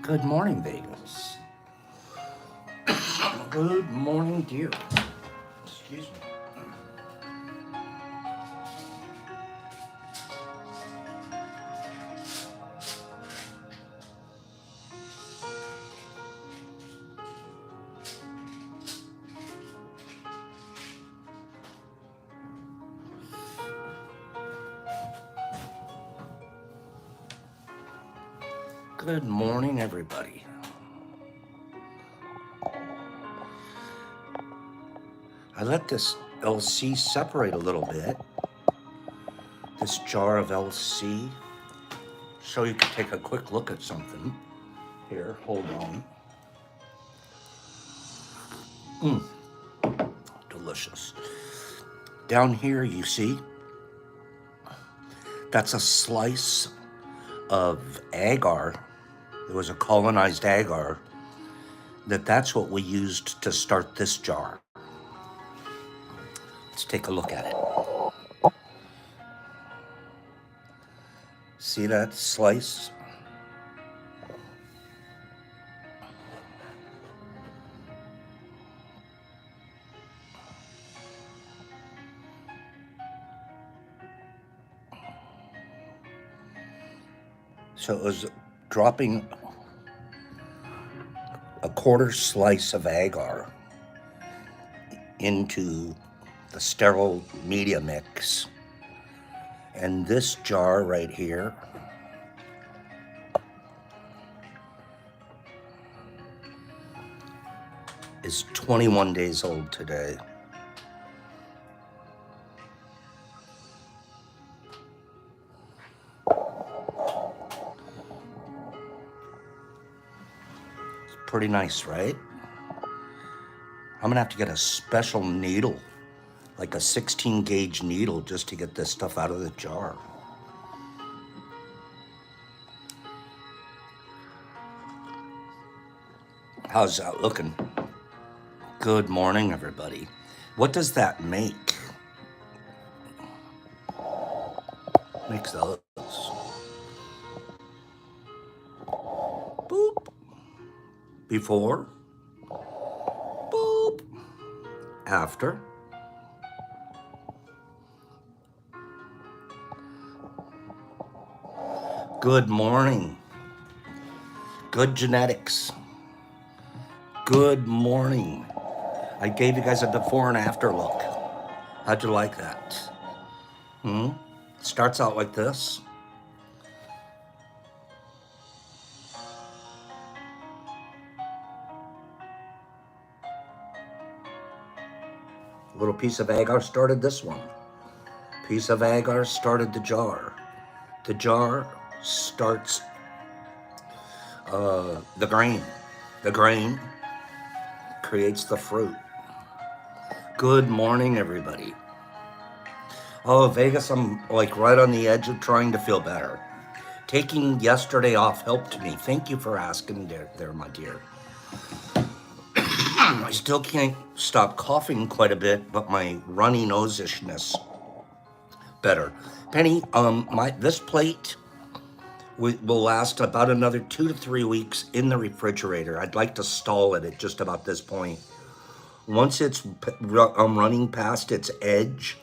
Good morning, Vegas. Good morning, dear. Excuse me. Good morning, everybody. I let this LC separate a little bit. This jar of LC, so you can take a quick look at something. Here, hold on. Delicious. Down here, you see, that's a slice of agar. It was a colonized agar. That's what we used to start this jar. Let's take a look at it. See that slice? So it was dropping a quarter slice of agar into the sterile media mix. And this jar right here is 21 days old today. It's pretty nice, right? I'm gonna have to get a special needle, like a 16 gauge needle, just to get this stuff out of the jar. How's that looking? Good morning, everybody. What does that make? Makes those. Boop. Before. Boop. After. Good morning. Good genetics. Good morning. I gave you guys a before and after look. How'd you like that? Starts out like this. A little piece of agar started this one. Piece of agar started the jar. The jar starts the grain. The grain creates the fruit. Good morning, everybody. Oh, Vegas, I'm like right on the edge of trying to feel better. Taking yesterday off helped me. Thank you for asking there, my dear. I still can't stop coughing quite a bit, but my runny nose-ishness better. Penny, this plate will last about another 2 to 3 weeks in the refrigerator. I'd like to stall it at just about this point. Once it's running past its edge,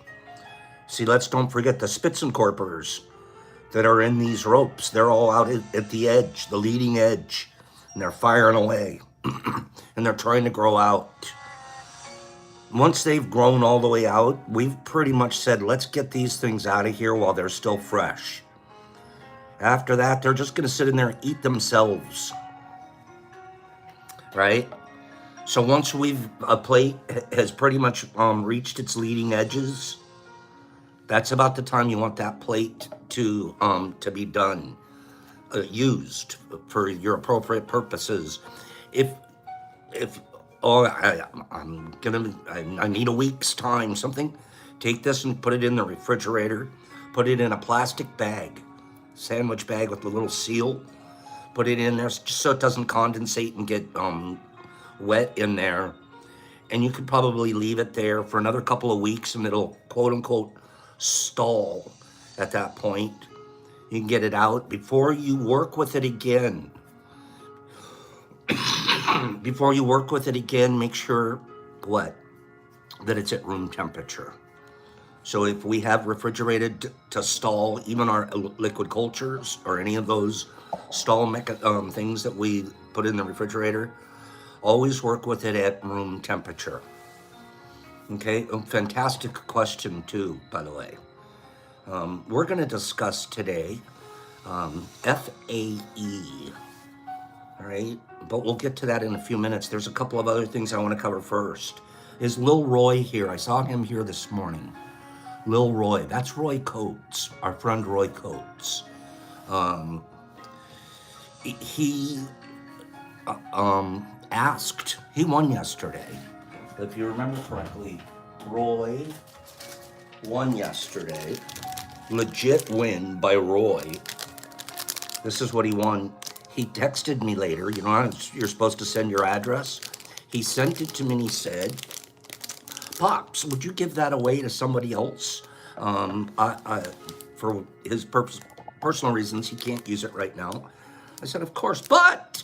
see, don't forget the Spitzenkorpers that are in these ropes. They're all out at the edge, the leading edge, and they're firing away, and they're trying to grow out. Once they've grown all the way out, we've pretty much said, let's get these things out of here while they're still fresh. After that, they're just gonna sit in there and eat themselves, right? So once a plate has pretty much reached its leading edges, that's about the time you want that plate to be done, used for your appropriate purposes. I need a week's time, something. Take this and put it in the refrigerator. Put it in a plastic bag, sandwich bag with a little seal. Put it in there just so it doesn't condensate and get wet in there. And you could probably leave it there for another couple of weeks and it'll quote unquote stall at that point. You can get it out before you work with it again. Before you work with it again, make sure what? That it's at room temperature. So if we have refrigerated to stall even our liquid cultures or any of those stall things that we put in the refrigerator, always work with it at room temperature. Okay, a fantastic question too, by the way. We're going to discuss today FAE, all right? But we'll get to that in a few minutes. There's a couple of other things I want to cover first. Is Lil Roy here? I saw him here this morning. Lil Roy, that's Roy Coates, our friend Roy Coates. He asked, he won yesterday. If you remember correctly, Roy won yesterday. Legit win by Roy. This is what he won. He texted me later, you know, you're supposed to send your address. He sent it to me and he said, Pops, would you give that away to somebody else? For his personal reasons, he can't use it right now. I said, of course, but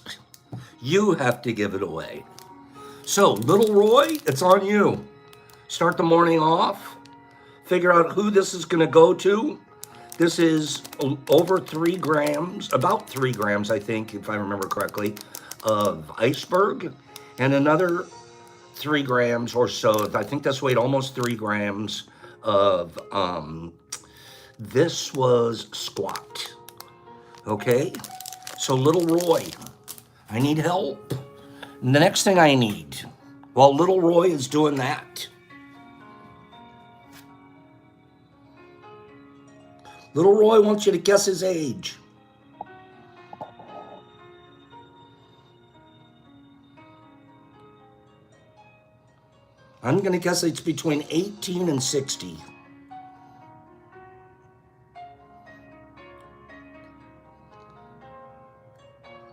you have to give it away. So, little Roy, it's on you. Start the morning off. Figure out who this is going to go to. This is over 3 grams, about 3 grams, I think, if I remember correctly, of iceberg, and another 3 grams or so. I think this weighed almost 3 grams of, this was squat. Okay? So, little Roy, I need help. And the next thing I need, while little Roy is doing that, little Roy wants you to guess his age. I'm going to guess it's between 18 and 60.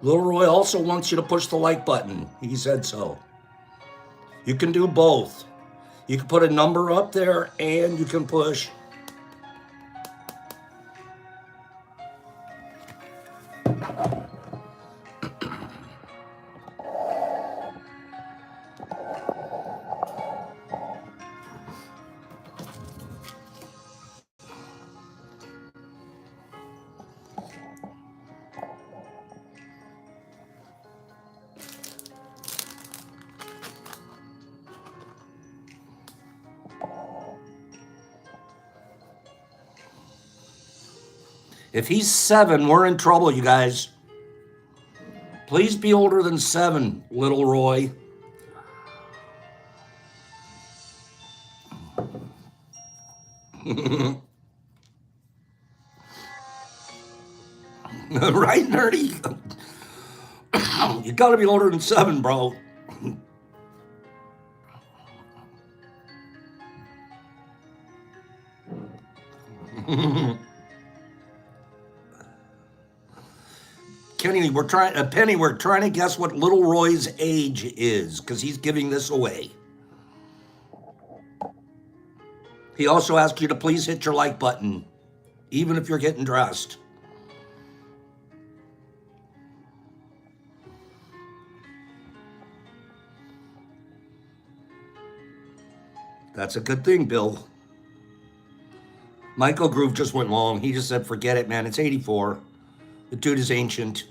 Little Roy also wants you to push the like button. He said so. You can do both. You can put a number up there and you can push. If he's 7, we're in trouble, you guys. Please be older than 7, little Roy. Right, nerdy? You gotta be older than 7, bro. Penny, we're trying to guess what little Roy's age is, because he's giving this away. He also asked you to please hit your like button, even if you're getting dressed. That's a good thing, Bill. Michael Groove just went long. He just said, forget it, man. It's 84. The dude is ancient.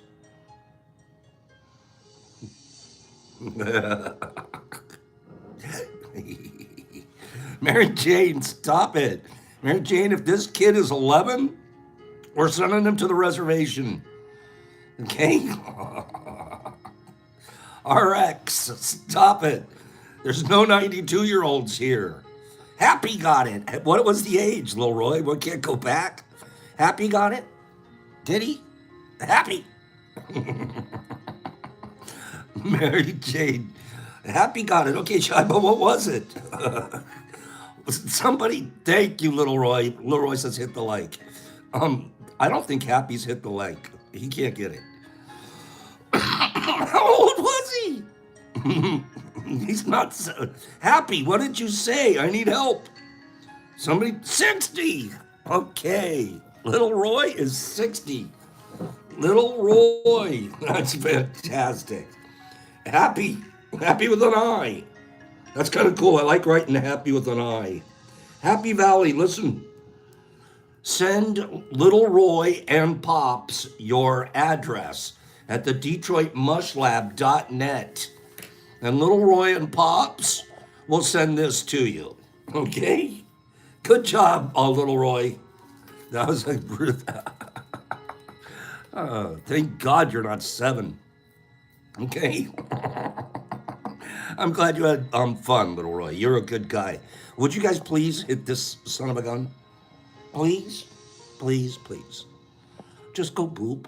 Mary Jane, stop it. Mary Jane, if this kid is 11, we're sending him to the reservation. Okay? RX, stop it. There's no 92-year-olds here. Happy got it. What was the age, Lil Roy? We can't go back. Happy got it? Did he? Happy. Mary Jane. Happy got it. Okay, Shiba, what was it? Somebody, thank you, Little Roy. Little Roy says hit the like. I don't think Happy's hit the like. He can't get it. How old was he? He's not so Happy. What did you say? I need help. Somebody, 60. Okay. Little Roy is 60. Little Roy. That's fantastic. Happy. Happy with an I. That's kind of cool. I like writing happy with an I. Happy Valley, listen. Send Little Roy and Pops your address at the DetroitMushLab.net. And Little Roy and Pops will send this to you. Okay? Good job, Little Roy. That was like, thank God you're not 7. Okay? I'm glad you had fun, Little Roy. You're a good guy. Would you guys please hit this son of a gun? Please? Please, please. Just go boop.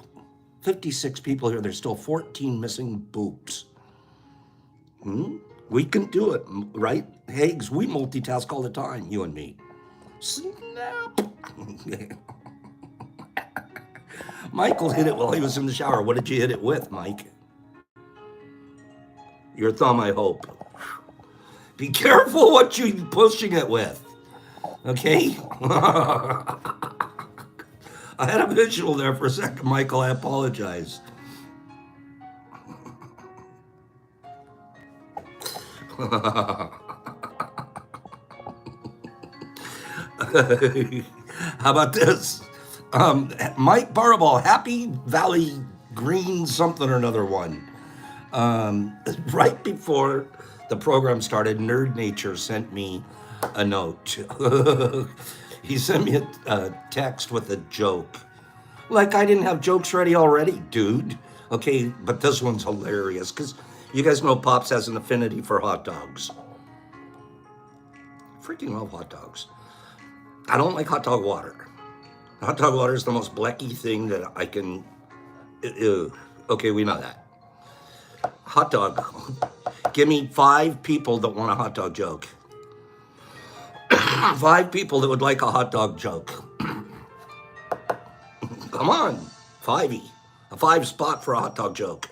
56 people here. There's still 14 missing boops. We can do it, right? Hags, we multitask all the time, you and me. Snap. Michael hit it while he was in the shower. What did you hit it with, Mike? Your thumb, I hope. Be careful what you're pushing it with. Okay? I had a visual there for a second, Michael. I apologize. How about this? Mike Barball, Happy Valley Green something or another one. Right before the program started, Nerd Nature sent me a note. He sent me a text with a joke. Like I didn't have jokes ready already, dude. Okay, but this one's hilarious because you guys know Pops has an affinity for hot dogs. Freaking love hot dogs. I don't like hot dog water. Hot dog water is the most blecky thing that I can... Okay, we know that. Hot dog. Give me 5 people that want a hot dog joke. 5 people that would like a hot dog joke. Come on, 5-y. A 5 spot for a hot dog joke.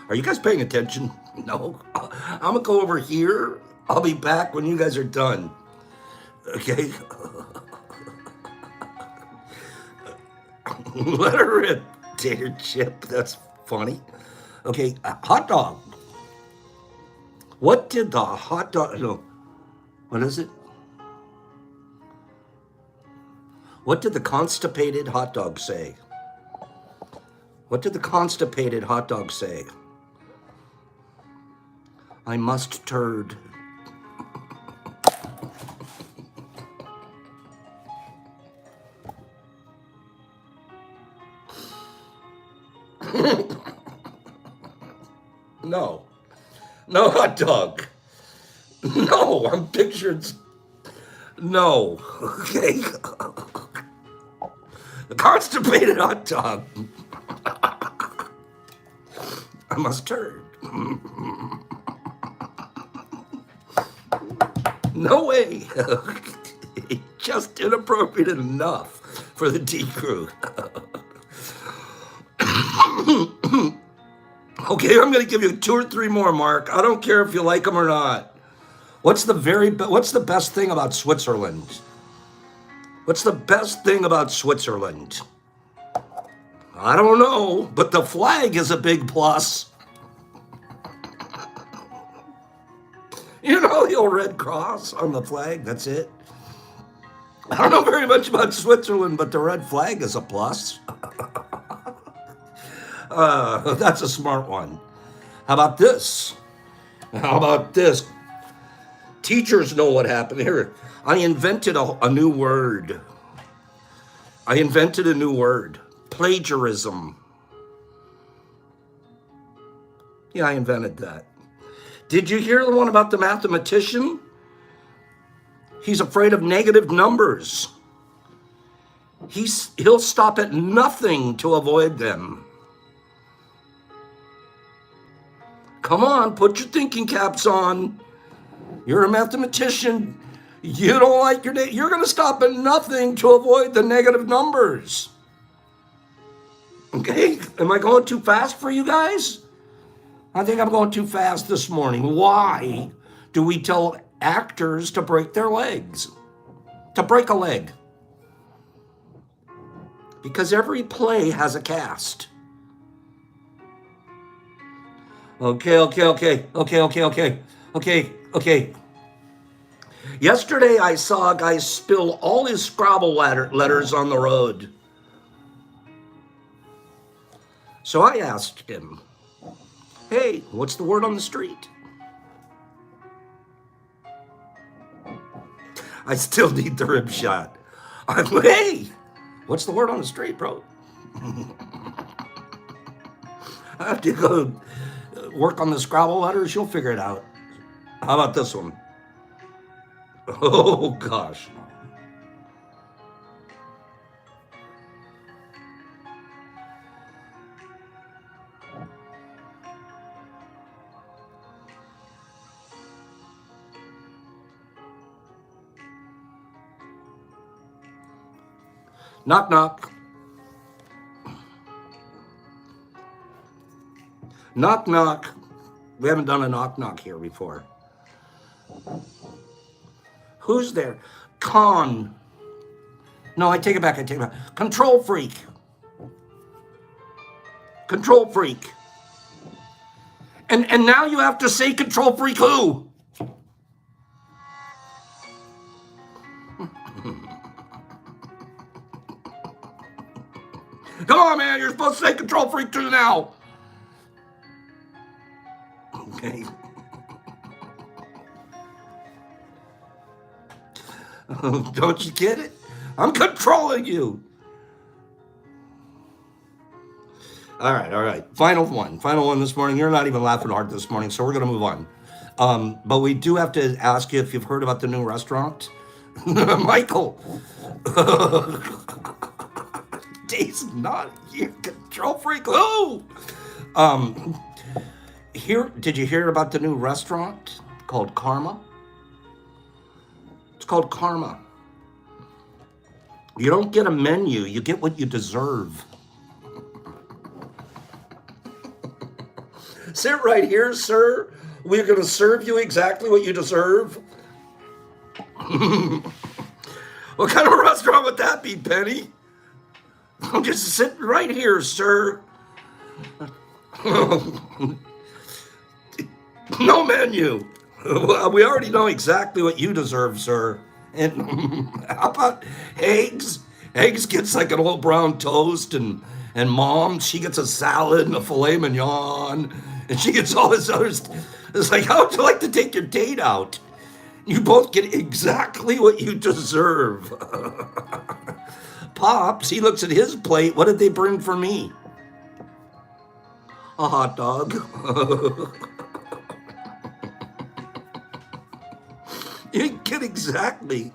Are you guys paying attention? No? I'm gonna go over here. I'll be back when you guys are done. Okay? Let her rip, tater chip. That's funny. Okay, hot dog. What did the hot dog... No. What is it? What did the constipated hot dog say? What did the constipated hot dog say? I must turd. No. No hot dog. No, I'm picturing... No. Okay. The constipated hot dog. I must turn. No way. Just inappropriate enough for the D crew. Okay, I'm going to give you 2 or 3 more, Mark. I don't care if you like them or not. What's the best thing about Switzerland? What's the best thing about Switzerland? I don't know, but the flag is a big plus. You know, the old Red Cross on the flag, that's it. I don't know very much about Switzerland, but the red flag is a plus. That's a smart one. How about this? How about this? Teachers know what happened here. I invented a new word. I invented a new word. Plagiarism. Yeah, I invented that. Did you hear the one about the mathematician? He's afraid of negative numbers. He'll stop at nothing to avoid them. Come on, put your thinking caps on. You're a mathematician. You don't like you're going to stop at nothing to avoid the negative numbers. Okay? Am I going too fast for you guys? I think I'm going too fast this morning. Why do we tell actors to break their legs? To break a leg? Because every play has a cast. Okay, okay, okay, okay, okay, okay, okay, okay. Yesterday I saw a guy spill all his Scrabble letters on the road. So I asked him, hey, what's the word on the street? I still need the rib shot. Hey, what's the word on the street, bro? I have to go work on the Scrabble letters. You'll figure it out. How about this one? Oh, gosh. Knock, knock. Knock, knock. We haven't done a knock, knock here before. Who's there? Con. No, I take it back. I take it back. Control freak. Control freak. And now you have to say control freak who? Come on, man. You're supposed to say control freak too now. Okay. Don't you get it? I'm controlling you. All right, all right. Final one this morning. You're not even laughing hard this morning, so we're going to move on. But we do have to ask you if you've heard about the new restaurant. Michael. Dave's not here. Control freak. Who? Did you hear about the new restaurant called Karma? It's called Karma. You don't get a menu. You get what you deserve. Sit right here, sir. We're going to serve you exactly what you deserve. What kind of restaurant would that be, Penny? I'm just sitting right here, sir. No menu. We already know exactly what you deserve, sir. And how about eggs? Eggs gets like an old brown toast, and mom, she gets a salad and a filet mignon, and she gets all this other stuff. It's like, how would you like to take your date out? You both get exactly what you deserve. Pops, he looks at his plate. What did they bring for me? A hot dog. You get exactly.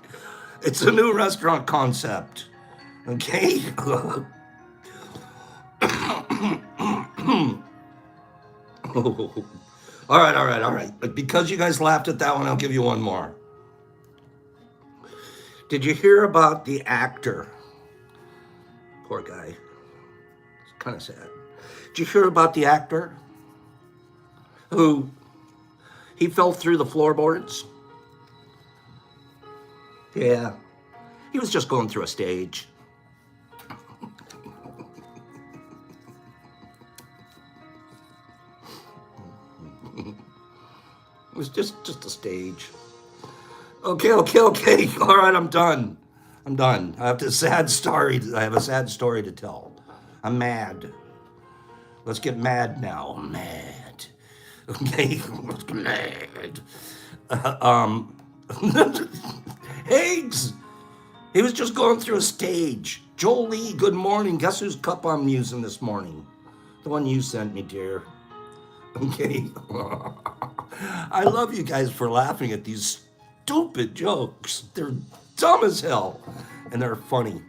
It's a new restaurant concept. Okay? All right, all right, all right. But because you guys laughed at that one, I'll give you one more. Did you hear about the actor? Poor guy. It's kind of sad. Did you hear about the actor who he fell through the floorboards? Yeah. He was just going through a stage. It was just a stage. Okay. All right, I'm done. I have a sad story to tell. I'm mad. Let's get mad now. I'm mad. Okay, let's get mad. Eggs. He was just going through a stage. Jolie, good morning. Guess whose cup I'm using this morning? The one you sent me, dear. Okay. I love you guys for laughing at these stupid jokes. They're dumb as hell, and they're funny.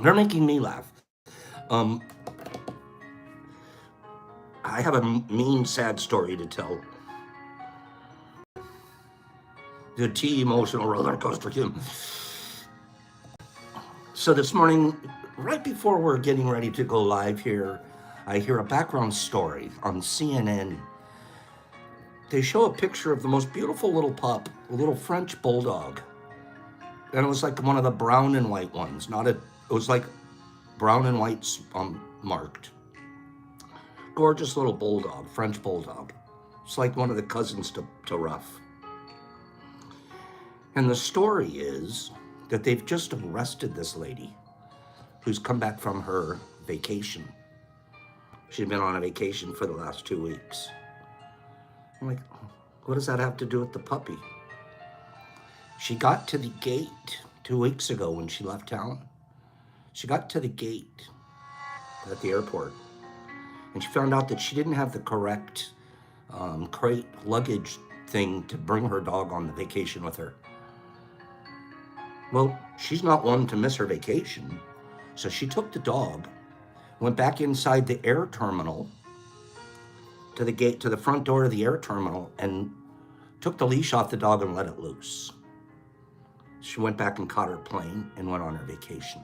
They're making me laugh. I have a mean, sad story to tell. The T emotional roller coaster, Kim. So this morning, right before we're getting ready to go live here, I hear a background story on CNN. They show a picture of the most beautiful little pup, a little French bulldog. And it was like one of the brown and white ones. It was like brown and white marked. gorgeous little bulldog, French bulldog. It's like one of the cousins to Ruff. And the story is that they've just arrested this lady who's come back from her vacation. She'd been on a vacation for the last 2 weeks. I'm like, what does that have to do with the puppy? She got to the gate 2 weeks ago when she left town. She got to the gate at the airport, and she found out that she didn't have the correct crate luggage thing to bring her dog on the vacation with her. Well, she's not one to miss her vacation, so she took the dog, went back inside the air terminal to the gate, to the front door of the air terminal, and took the leash off the dog and let it loose. She went back and caught her plane and went on her vacation.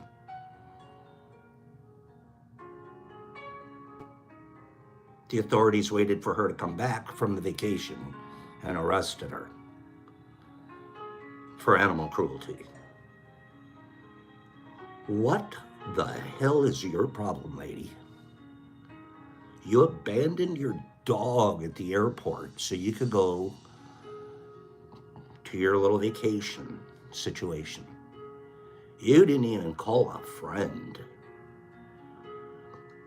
The authorities waited for her to come back from the vacation and arrested her for animal cruelty. What the hell is your problem, lady? You abandoned your dog at the airport so you could go to your little vacation situation. You didn't even call a friend.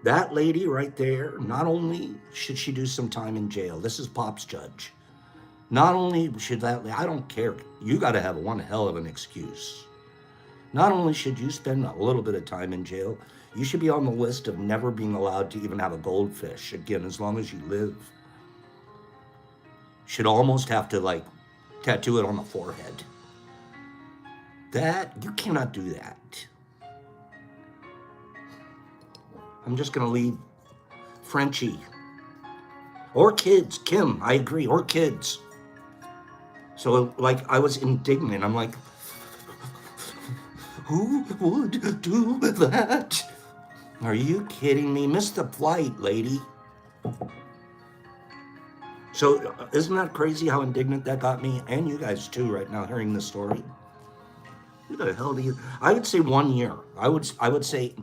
That lady right there, not only should she do some time in jail, this is Pop's judge. Not only should that, I don't care, you got to have one hell of an excuse. Not only should you spend a little bit of time in jail, you should be on the list of never being allowed to even have a goldfish again as long as you live. Should almost have to like tattoo it on the forehead. That, you cannot do that. I'm just gonna leave Frenchie. Or kids, Kim, I agree, or kids. So like, I was indignant, I'm like, who would do that? Are you kidding me? Missed the flight, lady. So isn't that crazy how indignant that got me? And you guys too right now hearing this story. Who the hell do you, I would say 1 year. I would say,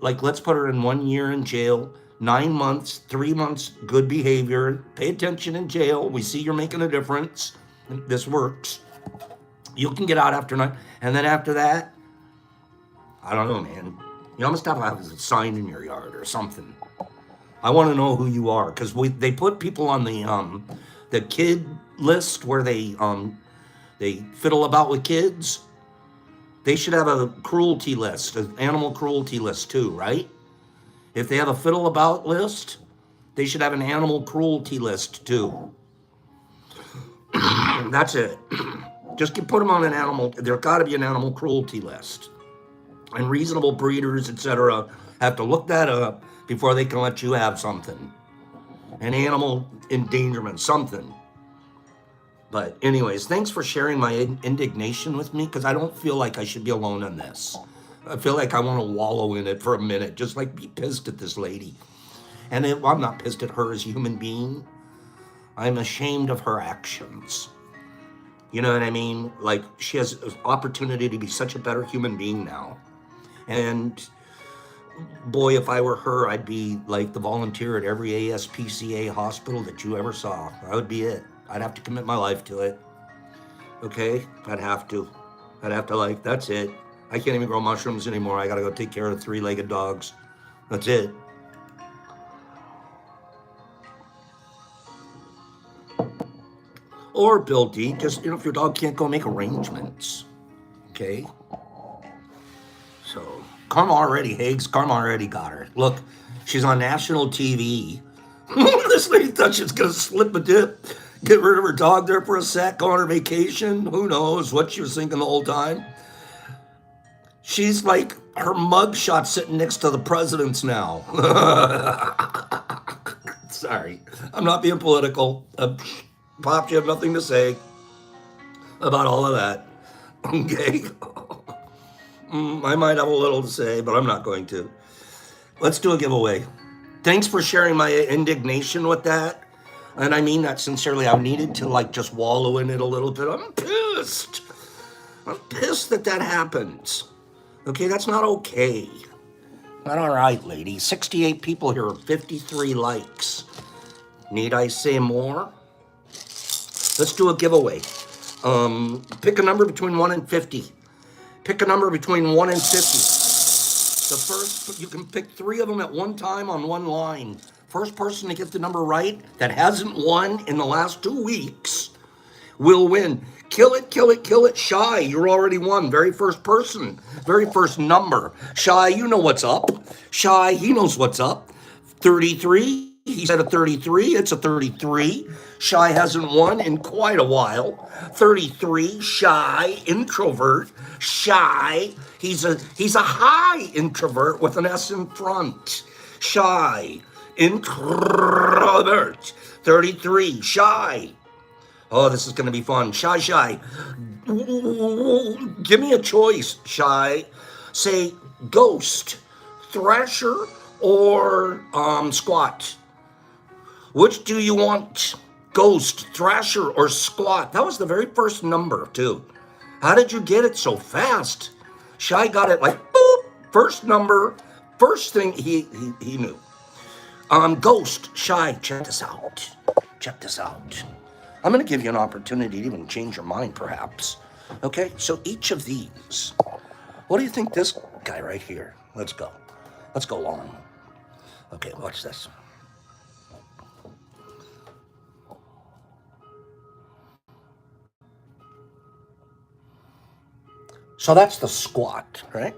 like, let's put her in 1 year in jail, 9 months, 3 months, good behavior, pay attention in jail. We see you're making a difference. This works. You can get out after 9. And then after that, I don't know, man. You almost have to have a sign in your yard or something. I want to know who you are, because they put people on the kid list where they fiddle about with kids. They should have a cruelty list, an animal cruelty list too, right? If they have a fiddle about list, they should have an animal cruelty list too. That's it. Just put them on an animal, there gotta be an animal cruelty list. And reasonable breeders, etc., have to look that up before they can let you have something. An animal endangerment, something. But anyways, thanks for sharing my indignation with me, because I don't feel like I should be alone in this. I feel like I want to wallow in it for a minute, just like be pissed at this lady. And I'm not pissed at her as a human being. I'm ashamed of her actions. You know what I mean? Like, she has an opportunity to be such a better human being now. And boy, if I were her, I'd be like the volunteer at every ASPCA hospital that you ever saw. That would be it. I'd have to commit my life to it. Okay? I'd have to, like, that's it. I can't even grow mushrooms anymore. I gotta go take care of 3-legged dogs. That's it. Or, Bill D, just, if your dog can't go, make arrangements. Okay? So, Karma already, Higgs, Karma already got her. Look, she's on national TV. This lady thought she was gonna slip a dip, get rid of her dog there for a sec, go on her vacation. Who knows what she was thinking the whole time. She's like, her mugshot sitting next to the president's now. Sorry, I'm not being political. Pop, you have nothing to say about all of that. Okay. I might have a little to say, but I'm not going to. Let's do a giveaway. Thanks for sharing my indignation with that. And I mean that sincerely. I needed to like just wallow in it a little bit. I'm pissed. I'm pissed that that happens. Okay, that's not okay. All right, lady. 68 people here, 53 likes. Need I say more? Let's do a giveaway. Pick a number between 1 and 50. Pick a number between 1 and 50. The first, you can pick 3 of them at one time on one line. First person to get the number right that hasn't won in the last 2 weeks will win. Kill it, kill it, kill it. Shy, you're already won. Very first person, very first number. Shy, you know what's up. Shy, he knows what's up. 33. He said a 33. It's a 33. Shy hasn't won in quite a while. 33. Shy, introvert. Shy. He's a high introvert with an S in front. Shy, introvert. 33. Shy. Oh, this is going to be fun. Shy. Give me a choice, Shy. Say ghost, thrasher, or squat. Which do you want? Ghost, thrasher, or squat? That was the very first number, too. How did you get it so fast? Shy got it like, boop, first number, first thing he knew. Ghost, Shy, check this out. Check this out. I'm going to give you an opportunity to even change your mind, perhaps. Okay, so each of these. What do you think this guy right here? Let's go. Let's go long. Okay, watch this. So that's the squat, right?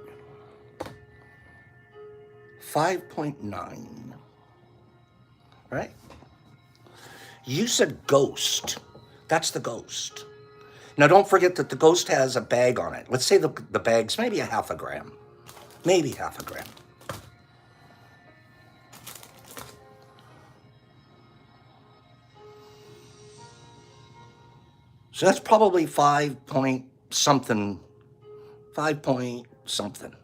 5.9, right? You said ghost. That's the ghost. Now, don't forget that the ghost has a bag on it. Let's say the bag's maybe a half a gram. Maybe half a gram. So that's probably 5 point something. 5 point something.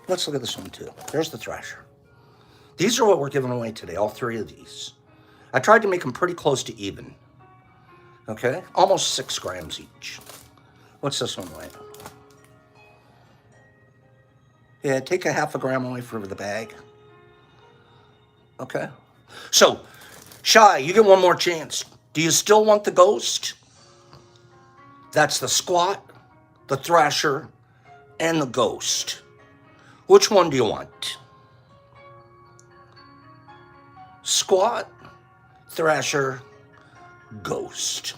Let's look at this one too. There's the thrasher. These are what we're giving away today, all 3 of these. I tried to make them pretty close to even. Okay? Almost 6 grams each. What's this one weigh? Yeah, take a half a gram away for the bag. Okay? So, Shy, you get one more chance. Do you still want the ghost? That's the squat, the thrasher, and the ghost. Which one do you want? Squat, thrasher, ghost.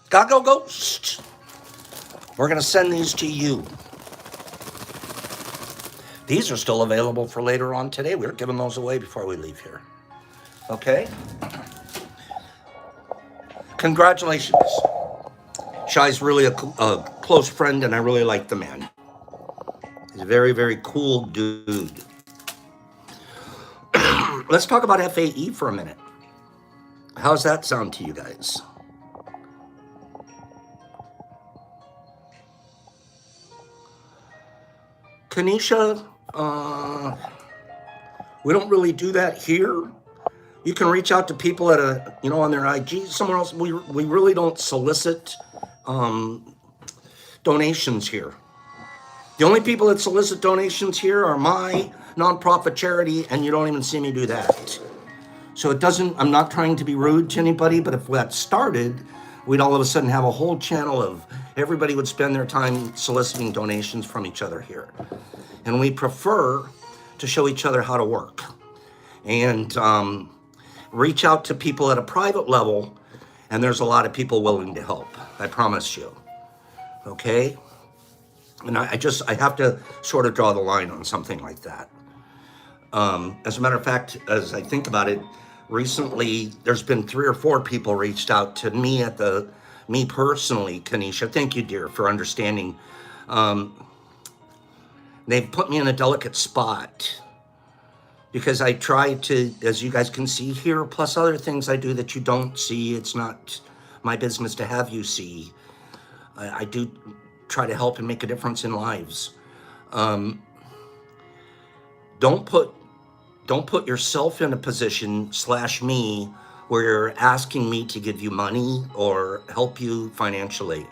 Gotta go ghost. We're going to send these to you. These are still available for later on today. We're giving those away before we leave here. Okay? Congratulations. Shy's really a close friend, and I really like the man. He's a very, very cool dude. Let's talk about FAE for a minute. How's that sound to you guys? Kanisha, we don't really do that here. You can reach out to people at on their IG, somewhere else. We really don't solicit donations here. The only people that solicit donations here are my nonprofit charity, and you don't even see me do that. So I'm not trying to be rude to anybody, but if that started, we'd all of a sudden have a whole channel of everybody would spend their time soliciting donations from each other here. And we prefer to show each other how to work and reach out to people at a private level, and there's a lot of people willing to help. I promise you. Okay? And I have to sort of draw the line on something like that. As a matter of fact, as I think about it, recently there's been 3 or 4 people reached out to me me personally, Kanisha. Thank you, dear, for understanding. They've put me in a delicate spot because I try to, as you guys can see here, plus other things I do that you don't see. It's not my business to have you see. I do try to help and make a difference in lives. Don't put yourself in a position / me where you're asking me to give you money or help you financially.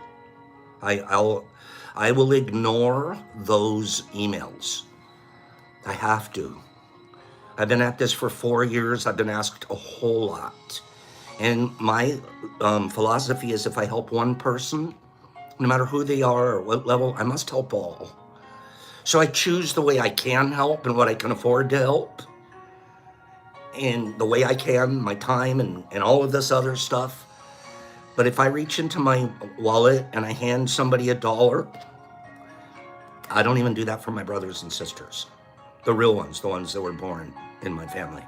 I will ignore those emails. I have to. I've been at this for 4 years. I've been asked a whole lot. And my philosophy is if I help one person, no matter who they are or what level, I must help all. So I choose the way I can help and what I can afford to help. And the way I can, my time and all of this other stuff. But if I reach into my wallet and I hand somebody $1, I don't even do that for my brothers and sisters. The real ones, the ones that were born in my family.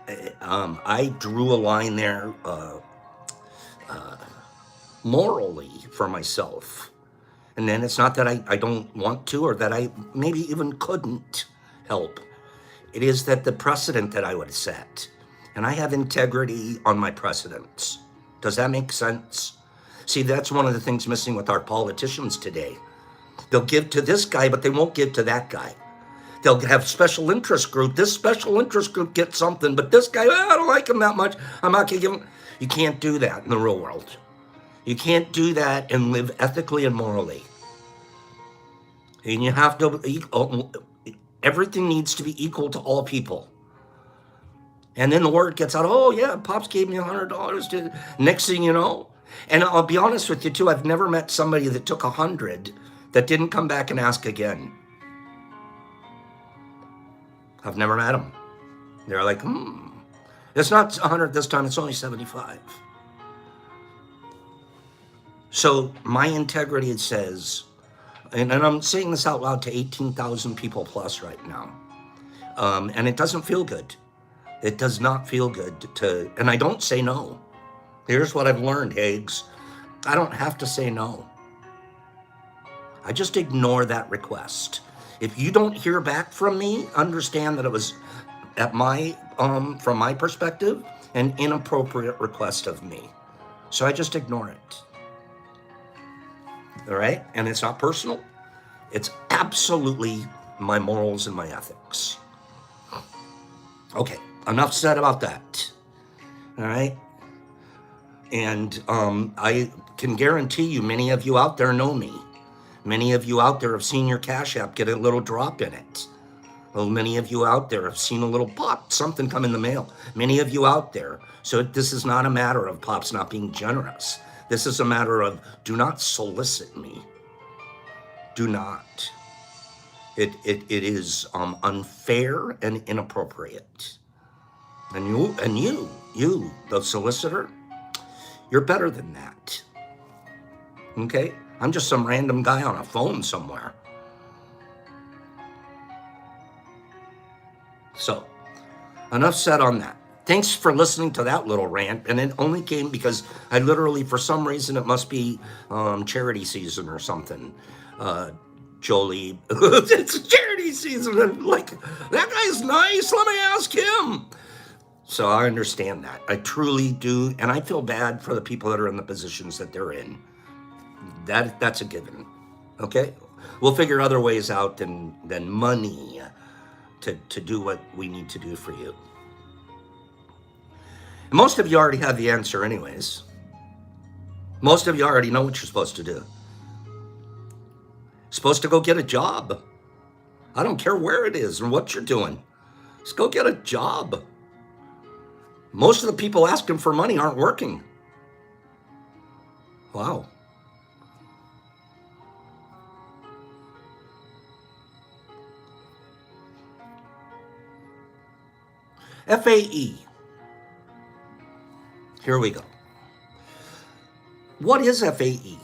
I drew a line there morally for myself. And then it's not that I don't want to or that I maybe even couldn't help. It is that the precedent that I would set. And I have integrity on my precedents. Does that make sense? See, that's one of the things missing with our politicians today. They'll give to this guy, but they won't give to that guy. They'll have special interest group. This special interest group gets something, but this guy, I don't like him that much. I'm not going to give him. You can't do that in the real world. You can't do that and live ethically and morally. And you have to, everything needs to be equal to all people. And then the word gets out, oh yeah, Pops gave me $100. Next thing you know, and I'll be honest with you too, I've never met somebody that took 100 that didn't come back and ask again. I've never met them. They're like, it's not 100 this time, it's only 75. So my integrity says, and I'm saying this out loud to 18,000 people plus right now. And it doesn't feel good. It does not feel good to, and I don't say no. Here's what I've learned, Hags. I don't have to say no. I just ignore that request. If you don't hear back from me, understand that it was at my, from my perspective, an inappropriate request of me. So I just ignore it. All right? And it's not personal. It's absolutely my morals and my ethics. Okay, enough said about that. All right? And I can guarantee you, many of you out there know me. Many of you out there have seen your Cash App get a little drop in it. Well, many of you out there have seen a little pop, something come in the mail. Many of you out there. So this is not a matter of Pops not being generous. This is a matter of do not solicit me. Do not. It is unfair and inappropriate. And you, the solicitor, you're better than that. Okay? I'm just some random guy on a phone somewhere. So, enough said on that. Thanks for listening to that little rant. And it only came because I literally, for some reason, it must be charity season or something. Jolie, it's charity season. And like, that guy's nice. Let me ask him. So I understand that. I truly do. And I feel bad for the people that are in the positions that they're in. That's a given. Okay? We'll figure other ways out than money to do what we need to do for you. And most of you already have the answer anyways. Most of you already know what you're supposed to do. Supposed to go get a job. I don't care where it is and what you're doing. Just go get a job. Most of the people asking for money aren't working. Wow. FAE. Here we go. What is FAE?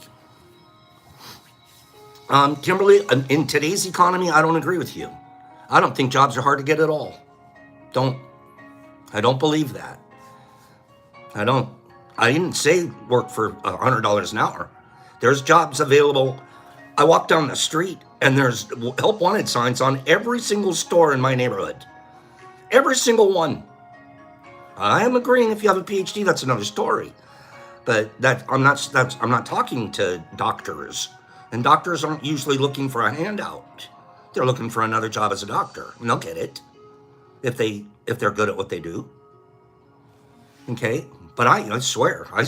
Kimberly, in today's economy, I don't agree with you. I don't think jobs are hard to get at all. I don't believe that. I didn't say work for $100 an hour. There's jobs available. I walk down the street and there's help wanted signs on every single store in my neighborhood. Every single one. I am agreeing if you have a PhD, that's another story. But I'm not talking to doctors. And doctors aren't usually looking for a handout. They're looking for another job as a doctor. And they'll get it if they're good at what they do. Okay? But I swear, I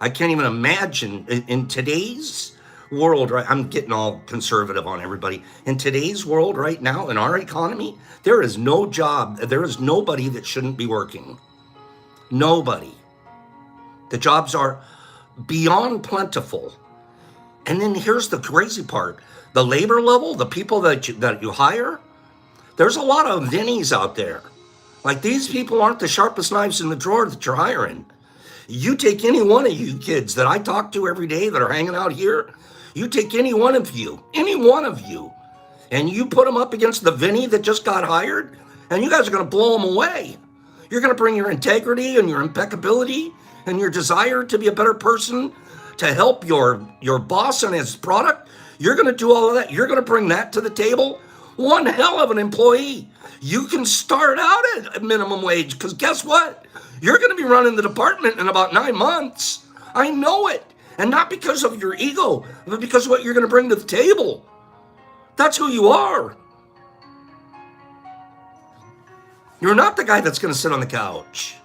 can't even imagine in today's world, right? I'm getting all conservative on everybody. In today's world right now, in our economy, there is no job, there is nobody that shouldn't be working. Nobody. The jobs are beyond plentiful. And then here's the crazy part. The labor level, the people that you hire, there's a lot of Vinnies out there. Like, these people aren't the sharpest knives in the drawer that you're hiring. You take any one of you kids that I talk to every day that are hanging out here, you take any one of you, and you put them up against the Vinny that just got hired, and you guys are going to blow them away. You're going to bring your integrity and your impeccability and your desire to be a better person, to help your boss and his product. You're going to do all of that. You're going to bring that to the table. One hell of an employee. You can start out at minimum wage, because guess what? You're going to be running the department in about 9 months. I know it. And not because of your ego, but because of what you're going to bring to the table. That's who you are. You're not the guy that's going to sit on the couch.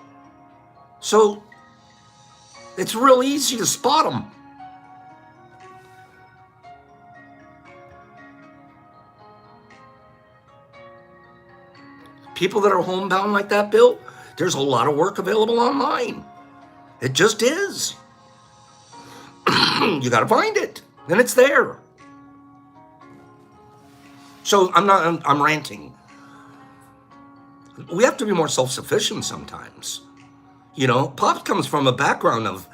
So it's real easy to spot them. People that are homebound like that, Bill, there's a lot of work available online. It just is. You got to find it, and it's there. So I'm ranting. We have to be more self-sufficient sometimes. You know, Pop comes from a background of,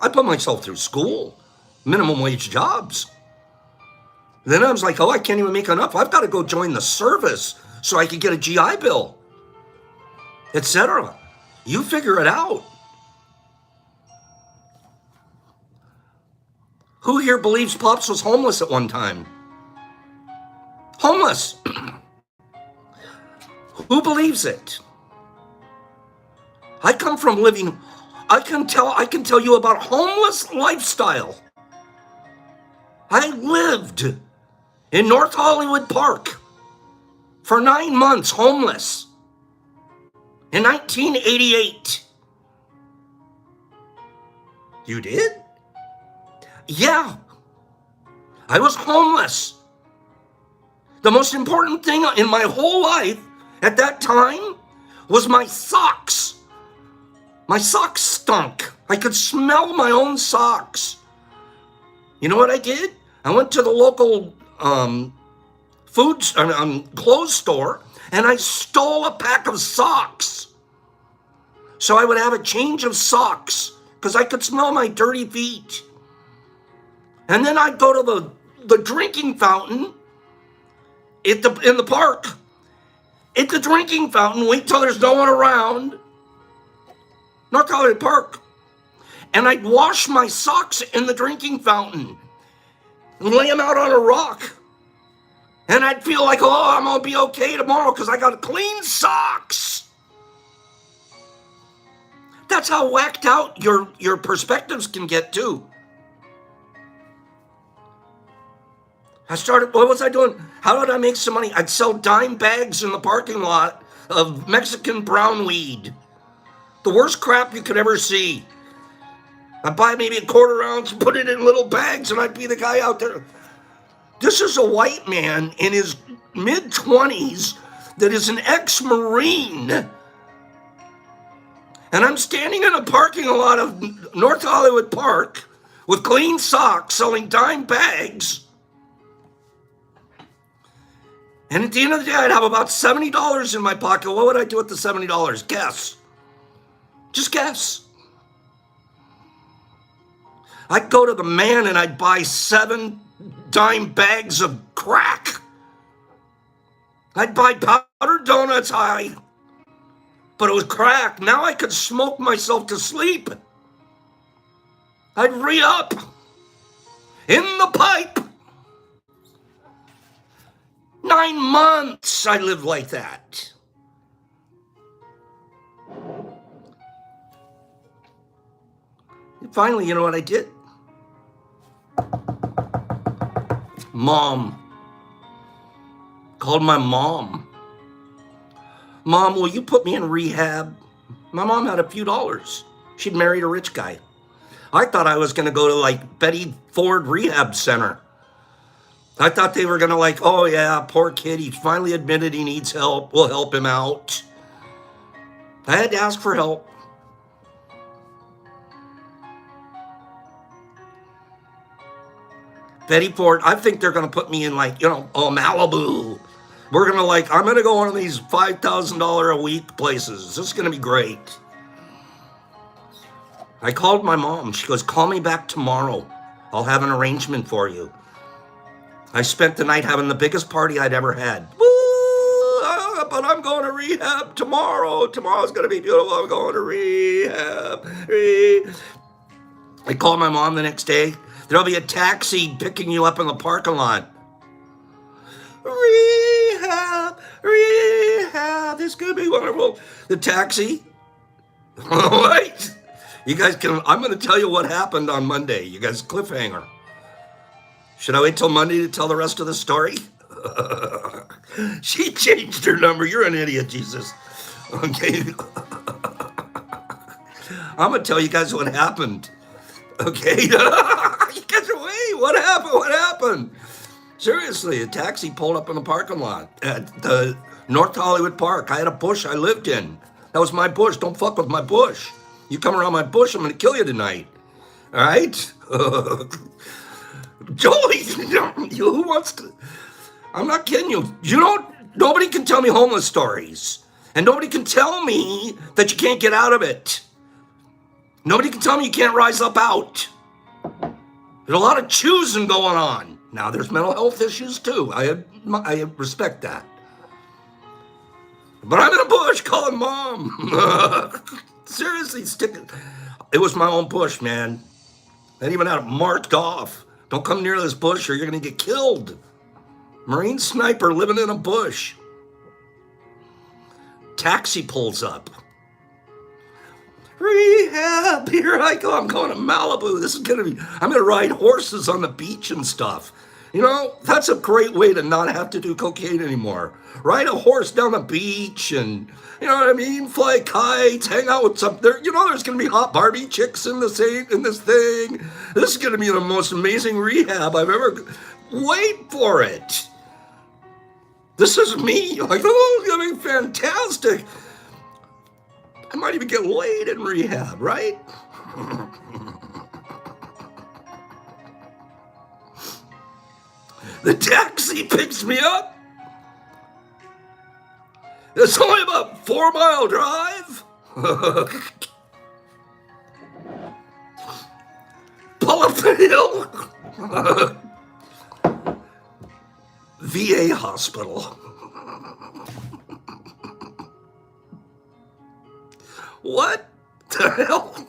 I put myself through school, minimum wage jobs. Then I was like, oh, I can't even make enough. I've got to go join the service so I could get a GI Bill, etc. You figure it out. Who here believes Pops was homeless at one time? Homeless. Who believes it? I come from living, I can tell you about homeless lifestyle. I lived in North Hollywood Park for 9 months, homeless, in 1988. You did? Yeah. I was homeless. The most important thing in my whole life at that time was my socks. My socks stunk. I could smell my own socks. You know what I did? I went to the local clothes store, and I stole a pack of socks. So I would have a change of socks, because I could smell my dirty feet. And then I'd go to the drinking fountain in the park. At the drinking fountain, wait till there's no one around. North Hollywood Park. And I'd wash my socks in the drinking fountain and lay them out on a rock. And I'd feel like, oh, I'm going to be okay tomorrow because I got clean socks. That's how whacked out your perspectives can get too. What was I doing? How did I make some money? I'd sell dime bags in the parking lot of Mexican brown weed. The worst crap you could ever see. I'd buy maybe a 1/4 ounce, put it in little bags, and I'd be the guy out there. This is a white man in his mid-20s that is an ex-Marine. And I'm standing in a parking lot of North Hollywood Park with clean socks selling dime bags. And at the end of the day, I'd have about $70 in my pocket. What would I do with the $70? Guess. Just guess. I'd go to the man and I'd buy 7 dime bags of crack. I'd buy powdered donuts high, but it was crack. Now I could smoke myself to sleep. I'd re-up in the pipe. 9 months I lived like that. And finally, you know what I did? Mom. Called my mom. Mom, will you put me in rehab? My mom had a few dollars. She'd married a rich guy. I thought I was going to go to like Betty Ford Rehab Center. I thought they were going to like, oh yeah, poor kid. He finally admitted he needs help. We'll help him out. I had to ask for help. Betty Ford, I think they're going to put me in like, Malibu. We're going to like, I'm going to go one of these $5,000 a week places. This is going to be great. I called my mom. She goes, call me back tomorrow. I'll have an arrangement for you. I spent the night having the biggest party I'd ever had. Woo! But I'm going to rehab tomorrow. Tomorrow's going to be beautiful. I'm going to rehab. I called my mom the next day. There'll be a taxi picking you up in the parking lot. Rehab, rehab. This could be wonderful. The taxi. Wait. You guys I'm going to tell you what happened on Monday. You guys, cliffhanger. Should I wait till Monday to tell the rest of the story? She changed her number. You're an idiot, Jesus. Okay. I'm going to tell you guys what happened. Okay. You guys are, wait, what happened? What happened? Seriously, a taxi pulled up in the parking lot at the North Hollywood Park. I had a bush I lived in. That was my bush. Don't fuck with my bush. You come around my bush, I'm going to kill you tonight. All right? Joey, who wants to? I'm not kidding you. Nobody can tell me homeless stories. And nobody can tell me that you can't get out of it. Nobody can tell me you can't rise up out. There's a lot of choosing going on. Now, there's mental health issues too. I respect that. But I'm in a bush calling mom. Seriously, it was my own bush, man. I even had it marked off. Don't come near this bush or you're going to get killed. Marine sniper living in a bush. Taxi pulls up. Rehab, here I go. I'm going to Malibu. I'm going to ride horses on the beach and stuff. That's a great way to not have to do cocaine anymore. Ride a horse down the beach and, fly kites, hang out with there's going to be hot Barbie chicks in this thing. This is going to be the most amazing rehab I've ever, wait for it. This is me. Like, oh, it's going to be fantastic. I might even get laid in rehab, right? The taxi picks me up. It's only about 4-mile drive. Pull up the hill. VA hospital. What the hell?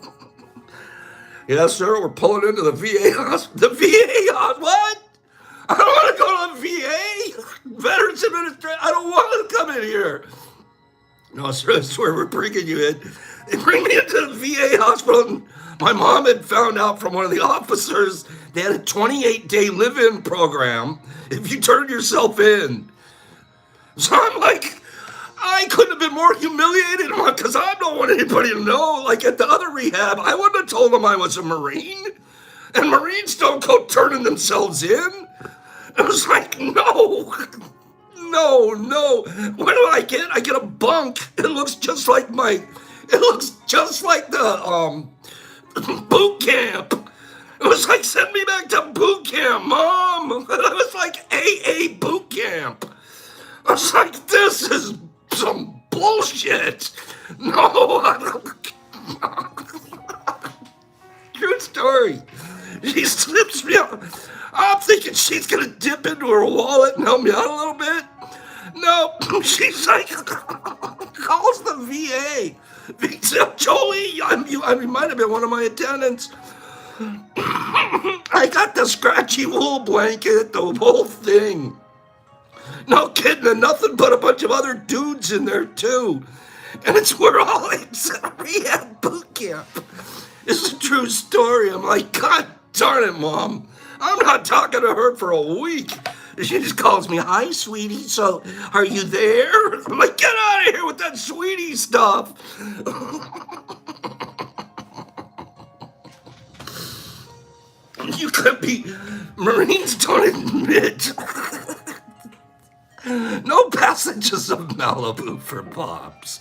Yes, sir, we're pulling into the VA hospital. The VA hospital? What? I don't want to go to the VA. Veterans Administration. I don't want to come in here. No, sir, I swear we're bringing you in. They bring me into the VA hospital. And my mom had found out from one of the officers they had a 28-day live-in program if you turned yourself in. So I'm like, I couldn't have been more humiliated because I don't want anybody to know. Like at the other rehab, I wouldn't have told them I was a Marine. And Marines don't go turning themselves in. I was like, no. What do I get? I get a bunk. It looks just like the boot camp. It was like, send me back to boot camp, Mom. It was like AA boot camp. I was like, this is some bullshit. No, I don't. True story. She slips me out. I'm thinking she's going to dip into her wallet and help me out a little bit. No, she's like, calls the VA. Joey, I might have been one of my attendants. I got the scratchy wool blanket, the whole thing. No kidding, and nothing but a bunch of other dudes in there too. And we're all in rehab boot camp. It's a true story. I'm like, God darn it, Mom. I'm not talking to her for a week. She just calls me, hi, sweetie. So, are you there? I'm like, get out of here with that sweetie stuff. You could be. Marines don't admit. No passages of Malibu for Bobs.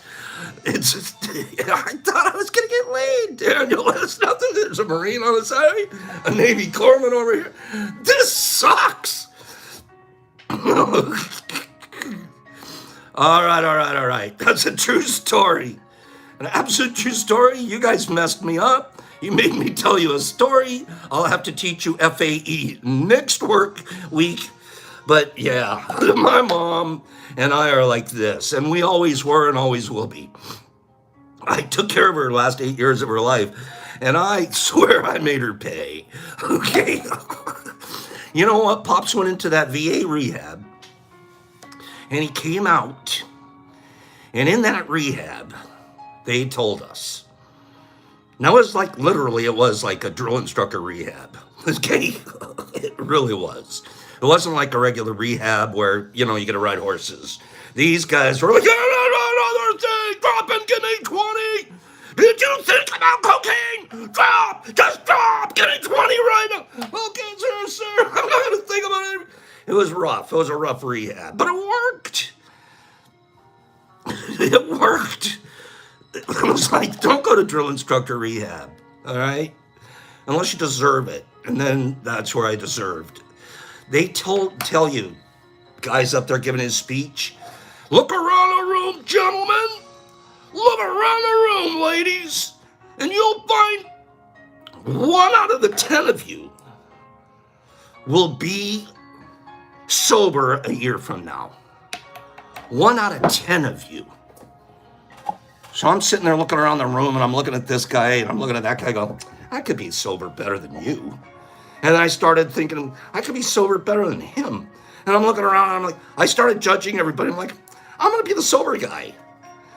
It's just, I thought I was going to get laid, Daniel. It's nothing. There's a Marine on the side, a Navy corpsman over here. This sucks. All right. That's a true story. An absolute true story. You guys messed me up. You made me tell you a story. I'll have to teach you FAE next work week. But yeah, my mom and I are like this, and we always were and always will be. I took care of her the last 8 years of her life, and I swear I made her pay. Okay. You know what? Pops went into that VA rehab, and he came out, and in that rehab, they told us. Now, it was like a drill instructor rehab. Okay? It really was. It wasn't like a regular rehab where, you get to ride horses. These guys were like, another thing, drop and give me 20. Did you think about cocaine? Just drop, give me 20 right now. Okay, sir, I'm not going to think about it. It was rough. It was a rough rehab, but it worked. It worked. It was like, don't go to drill instructor rehab, all right? Unless you deserve it. And then that's where I deserved. They tell you, guys up there giving his speech, look around the room, gentlemen. Look around the room, ladies. And you'll find 1 out of the 10 of you will be sober a year from now. 1 out of 10 of you. So I'm sitting there looking around the room, and I'm looking at this guy, and I'm looking at that guy, go, I could be sober better than you. And then I started thinking, I could be sober better than him. And I'm looking around, and I'm like, I started judging everybody. I'm like, I'm going to be the sober guy.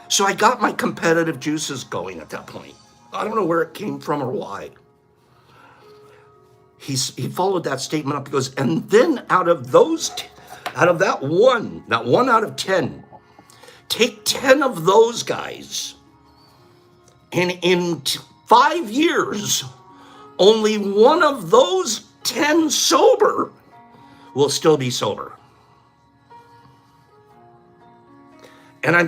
So I got my competitive juices going at that point. I don't know where it came from or why. He followed that statement up. He goes, and then out of that 1 out of 10, take 10 of those guys, and in 5 years, only 1 of those 10 sober will still be sober. And I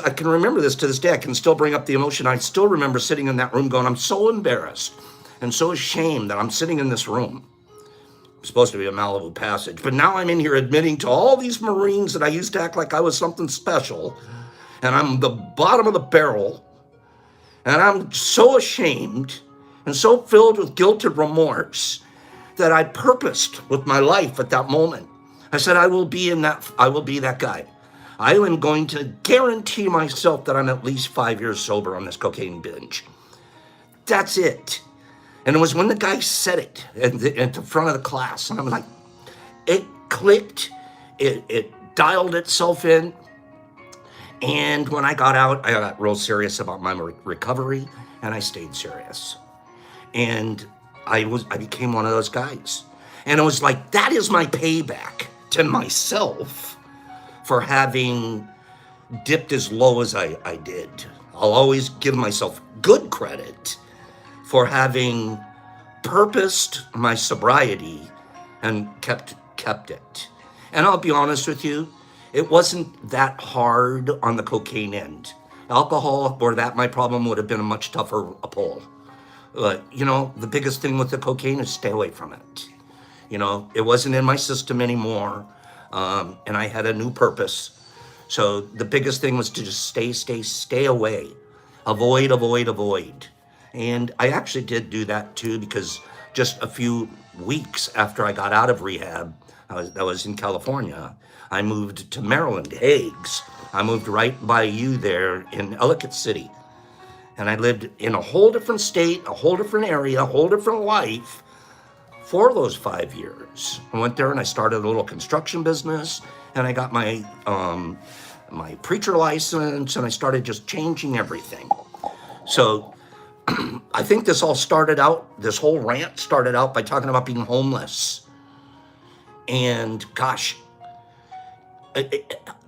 can remember this to this day. I can still bring up the emotion. I still remember sitting in that room going, I'm so embarrassed and so ashamed that I'm sitting in this room. It's supposed to be a Malibu Passage, but now I'm in here admitting to all these Marines that I used to act like I was something special, and I'm the bottom of the barrel, and I'm so ashamed and so filled with guilt and remorse that I purposed with my life at that moment. I said, I will be that guy. I am going to guarantee myself that I'm at least 5 years sober on this cocaine binge. That's it. And it was when the guy said it at the front of the class, and I'm like, it clicked, it dialed itself in. And when I got out, I got real serious about my recovery, and I stayed serious. And I became one of those guys. And it was like, that is my payback to myself for having dipped as low as I did. I'll always give myself good credit for having purposed my sobriety and kept it. And I'll be honest with you, it wasn't that hard on the cocaine end. Alcohol, or that my problem, would have been a much tougher pull. But, the biggest thing with the cocaine is stay away from it. It wasn't in my system anymore, and I had a new purpose. So the biggest thing was to just stay away. Avoid. And I actually did do that too, because just a few weeks after I got out of rehab, I was in California. I moved to Maryland, Higgs. I moved right by you there in Ellicott City. And I lived in a whole different state, a whole different area, a whole different life for those 5 years. I went there and I started a little construction business, and I got my preacher license, and I started just changing everything. So I think this whole rant started out by talking about being homeless. And gosh,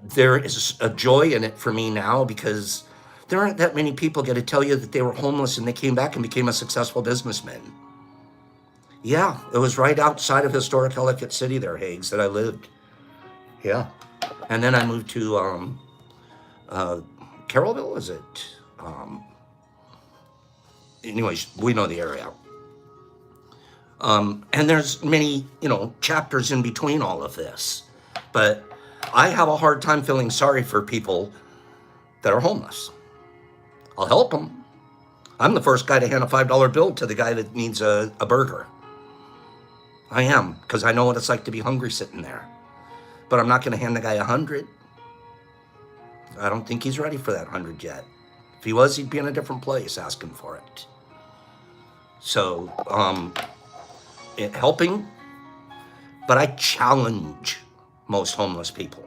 there is a joy in it for me now, because there aren't that many people get to tell you that they were homeless and they came back and became a successful businessman. Yeah, it was right outside of historic Ellicott City there, Higgs, that I lived. Yeah. And then I moved to Carrollville, is it? Anyways, we know the area. And there's many, chapters in between all of this. But I have a hard time feeling sorry for people that are homeless. I'll help them. I'm the first guy to hand a $5 bill to the guy that needs a burger. I am, because I know what it's like to be hungry sitting there. But I'm not going to hand the guy 100. I don't think he's ready for that 100 yet. If he was, he'd be in a different place asking for it. So, helping, but I challenge most homeless people.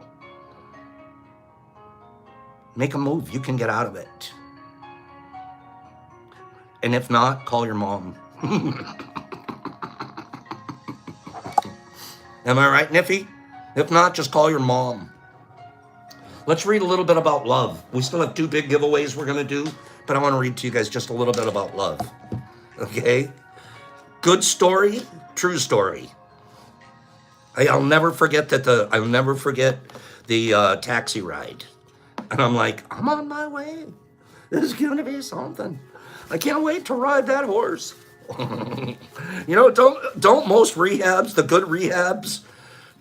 Make a move. You can get out of it. And if not, call your mom. Am I right, Niffy? If not, just call your mom. Let's read a little bit about love. We still have 2 big giveaways we're going to do, but I want to read to you guys just a little bit about love. Okay? Good story, true story. I'll never forget the taxi ride. And I'm like, I'm on my way. This is going to be something. I can't wait to ride that horse. Don't most rehabs, the good rehabs,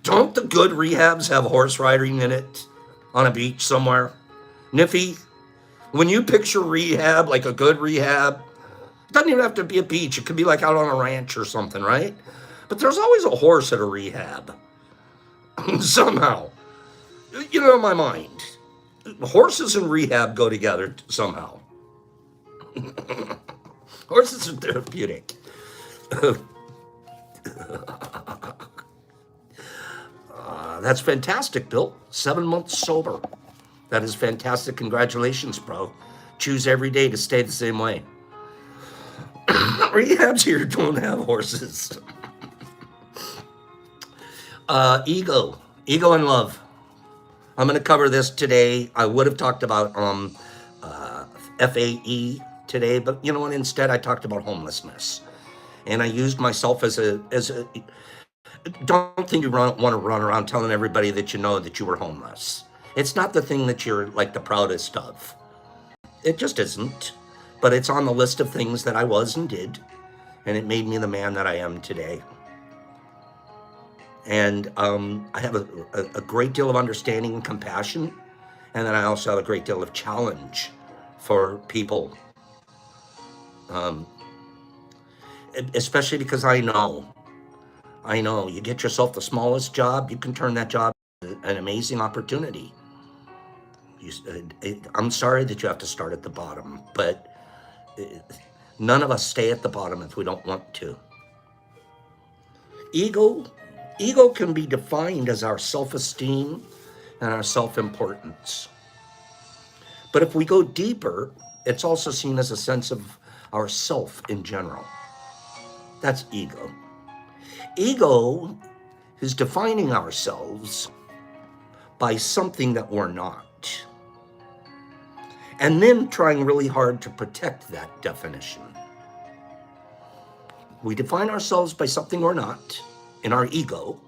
don't the good rehabs have horse riding in it on a beach somewhere? Niffy, when you picture rehab, like a good rehab, it doesn't even have to be a beach. It could be like out on a ranch or something, right? But there's always a horse at a rehab. Somehow. In my mind. Horses and rehab go together somehow. Horses are therapeutic. That's fantastic, Bill. 7 months sober. That is fantastic. Congratulations, bro. Choose every day to stay the same way. Rehabs here don't have horses. Ego and love. I'm going to cover this today. I would have talked about FAE today, but you know what? Instead, I talked about homelessness, and I used myself as a. Don't think you want to run around telling everybody that you know that you were homeless. It's not the thing that you're like the proudest of. It just isn't. But it's on the list of things that I was and did, and it made me the man that I am today. And I have a great deal of understanding and compassion, and then I also have a great deal of challenge for people, especially because I know you get yourself the smallest job, you can turn that job into an amazing opportunity. I'm sorry that you have to start at the bottom, but none of us stay at the bottom if we don't want to. Ego can be defined as our self-esteem and our self-importance. But if we go deeper, it's also seen as a sense of our self in general. That's ego. Ego is defining ourselves by something that we're not, and then trying really hard to protect that definition. We define ourselves by something we're not in our ego,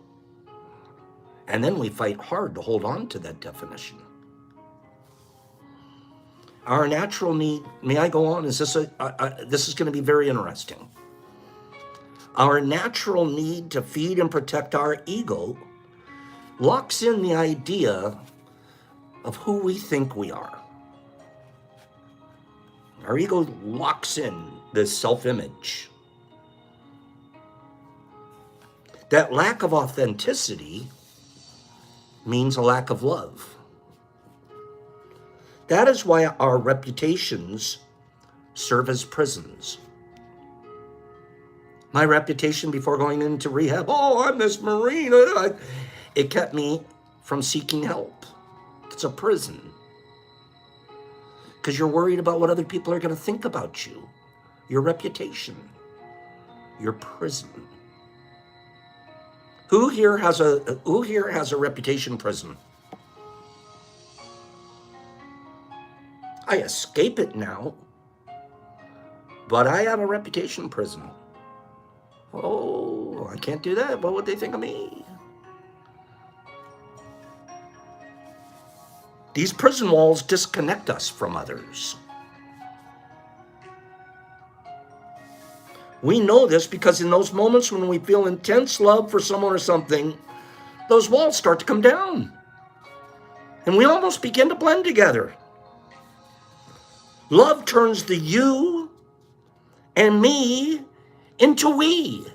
and then we fight hard to hold on to that definition. Our natural need, may I go on? This is going to be very interesting. Our natural need to feed and protect our ego locks in the idea of who we think we are. Our ego locks in this self-image. That lack of authenticity means a lack of love. That is why our reputations serve as prisons. My reputation before going into rehab, I'm this Marine. It kept me from seeking help. It's a prison. Because you're worried about what other people are going to think about you. Your reputation. Your prison. Who here has a reputation prison? I escape it now, but I have a reputation prison. Oh, I can't do that. What would they think of me? These prison walls disconnect us from others. We know this because in those moments when we feel intense love for someone or something, those walls start to come down. And we almost begin to blend together. Love turns the you and me into we.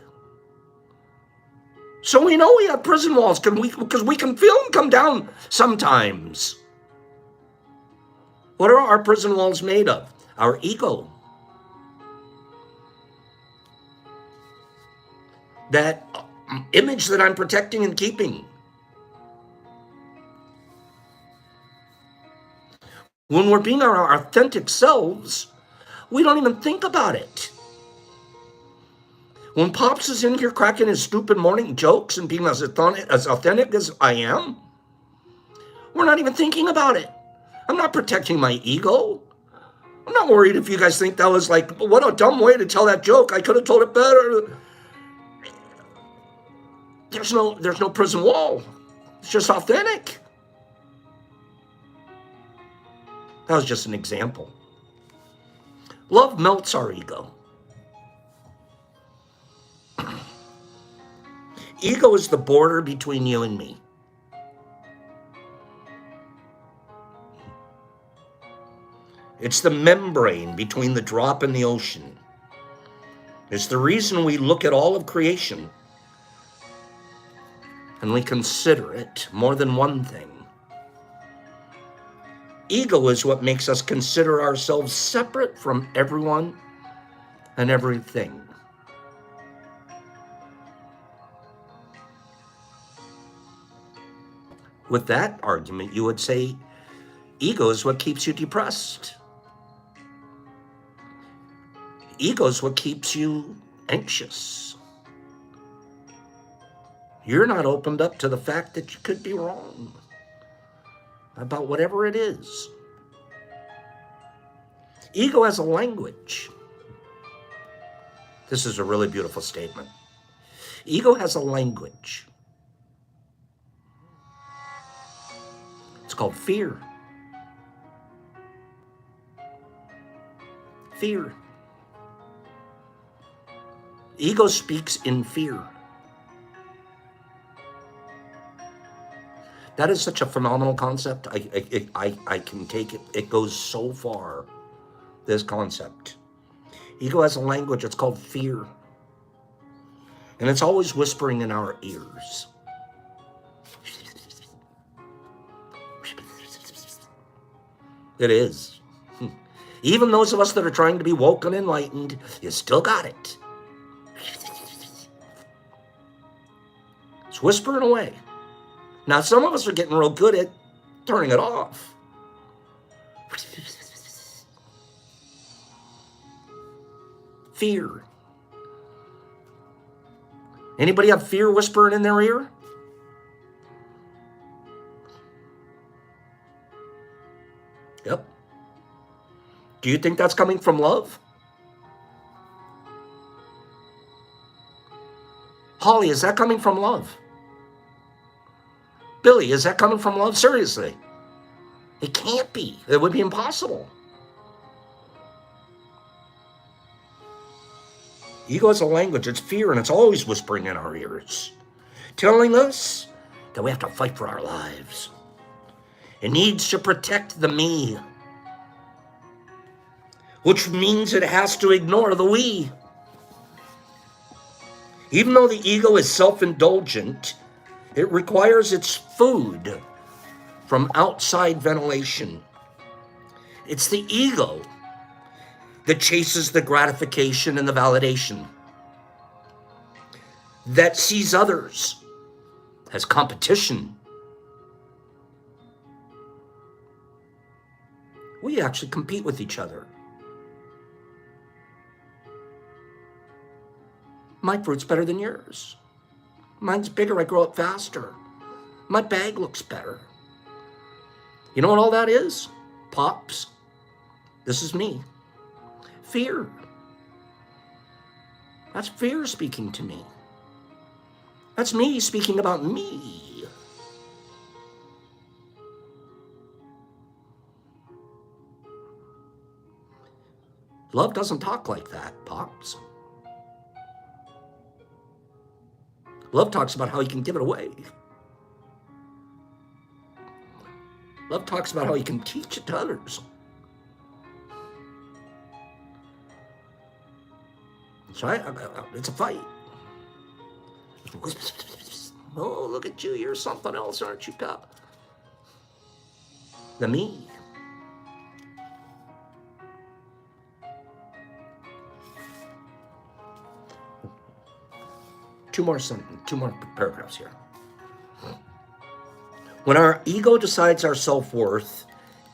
So we know we have prison walls because we can feel them come down sometimes. What are our prison walls made of? Our ego. That image that I'm protecting and keeping. When we're being our authentic selves, we don't even think about it. When Pops is in here cracking his stupid morning jokes and being as authentic as I am, we're not even thinking about it. I'm not protecting my ego. I'm not worried if you guys think that was like, what a dumb way to tell that joke. I could have told it better. There's no prison wall. It's just authentic. That was just an example. Love melts our ego. Ego is the border between you and me. It's the membrane between the drop and the ocean. It's the reason we look at all of creation and we consider it more than one thing. Ego is what makes us consider ourselves separate from everyone and everything. With that argument, you would say ego is what keeps you depressed. Ego is what keeps you anxious. You're not opened up to the fact that you could be wrong about whatever it is. Ego has a language. This is a really beautiful statement. Ego has a language. It's called fear. Fear. Ego speaks in fear. That is such a phenomenal concept. I can take it. It goes so far, this concept. Ego has a language. It's called fear. And it's always whispering in our ears. It is. Even those of us that are trying to be woke and enlightened, you still got it. It's whispering away. Now, some of us are getting real good at turning it off. Fear. Anybody have fear whispering in their ear? Yep. Do you think that's coming from love? Holly, is that coming from love? Billy, is that coming from love? Seriously. It can't be. It would be impossible. Ego is a language. It's fear, and it's always whispering in our ears, telling us that we have to fight for our lives. It needs to protect the me, which means it has to ignore the we. Even though the ego is self-indulgent, it requires its food from outside ventilation. It's the ego that chases the gratification and the validation, that sees others as competition. We actually compete with each other. My fruit's better than yours. Mine's bigger, I grow up faster. My bag looks better. You know what all that is? Pops. This is me. Fear. That's fear speaking to me. That's me speaking about me. Love doesn't talk like that, Pops. Love talks about how you can give it away. Love talks about how you can teach it to others. So it's a fight. Oh, look at you. You're something else, aren't you, Pop? The me. Two more paragraphs here. When our ego decides our self-worth,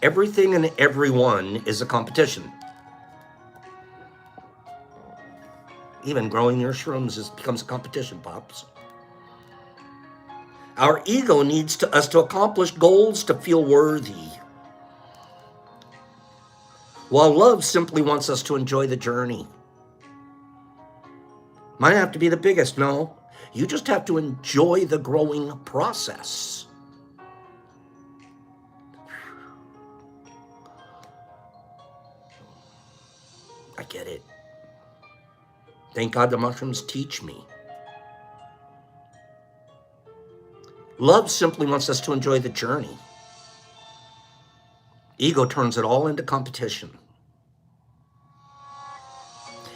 everything and everyone is a competition. Even growing your shrooms becomes a competition, Pops. Our ego needs us to accomplish goals to feel worthy, while love simply wants us to enjoy the journey. Might have to be the biggest, no. You just have to enjoy the growing process. I get it. Thank God the mushrooms teach me. Love simply wants us to enjoy the journey. Ego turns it all into competition.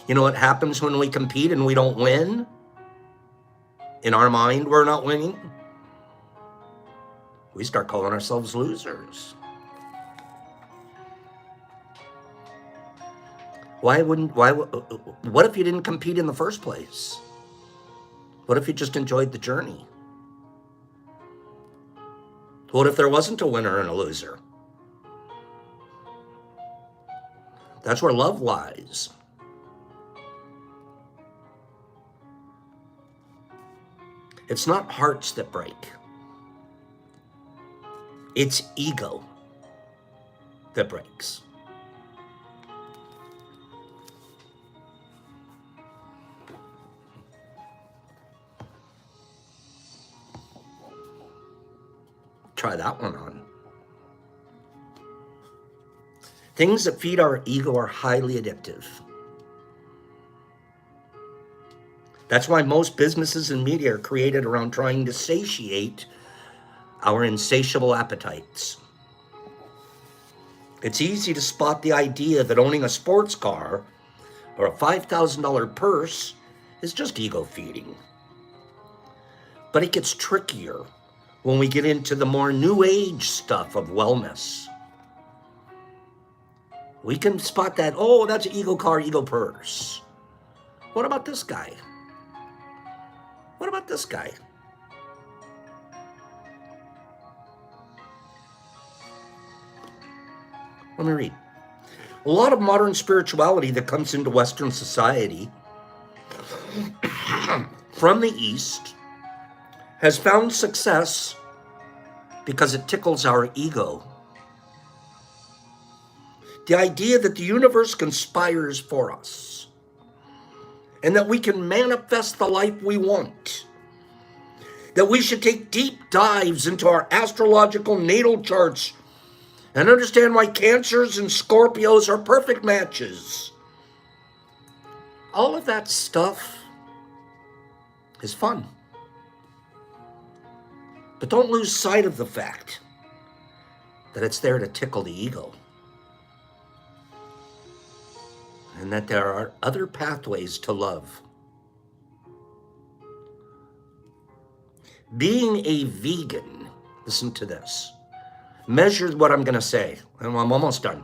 You know what happens when we compete and we don't win? In our mind, we're not winning. We start calling ourselves losers. What if you didn't compete in the first place? What if you just enjoyed the journey? What if there wasn't a winner and a loser? That's where love lies. It's not hearts that break. It's ego that breaks. Try that one on. Things that feed our ego are highly addictive. That's why most businesses and media are created around trying to satiate our insatiable appetites. It's easy to spot the idea that owning a sports car or a $5,000 purse is just ego feeding. But it gets trickier when we get into the more new age stuff of wellness. We can spot that, oh, that's an ego car, ego purse. What about this guy? What about this guy? Let me read. A lot of modern spirituality that comes into Western society from the East has found success because it tickles our ego. The idea that the universe conspires for us and that we can manifest the life we want, that we should take deep dives into our astrological natal charts and understand why Cancers and Scorpios are perfect matches. All of that stuff is fun. But don't lose sight of the fact that it's there to tickle the ego. And that there are other pathways to love. Being a vegan, listen to this. Measure what I'm going to say, and I'm almost done.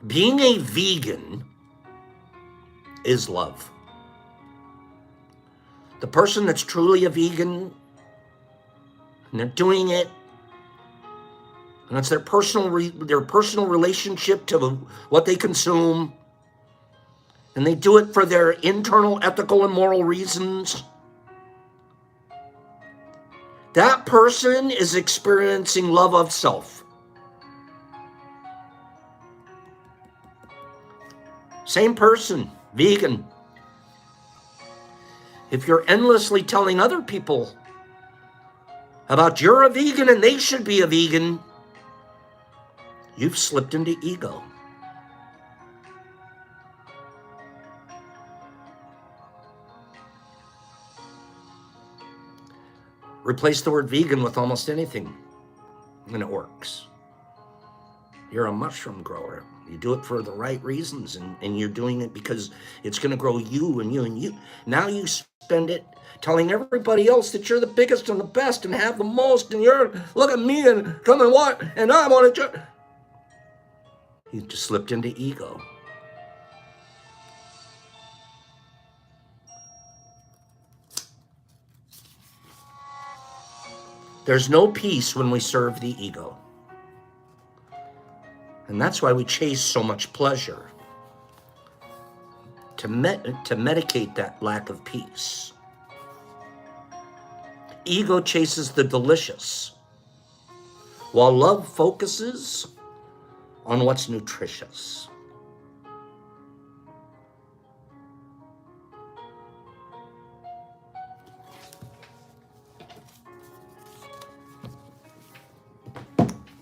Being a vegan is love. The person that's truly a vegan, and they're doing it, and it's their personal relationship to what they consume, and they do it for their internal ethical and moral reasons. That person is experiencing love of self. Same person, vegan, If you're endlessly telling other people about you're a vegan and they should be a vegan, you've slipped into ego. Replace the word vegan with almost anything, and it works. You're a mushroom grower. You do it for the right reasons, and you're doing it because it's going to grow you and you and you. Now you spend it telling everybody else that you're the biggest and the best and have the most, and you're, look at me and come and what, and I want to. You just slipped into ego. There's no peace when we serve the ego. And that's why we chase so much pleasure, to medicate that lack of peace. Ego chases the delicious, while love focuses on what's nutritious.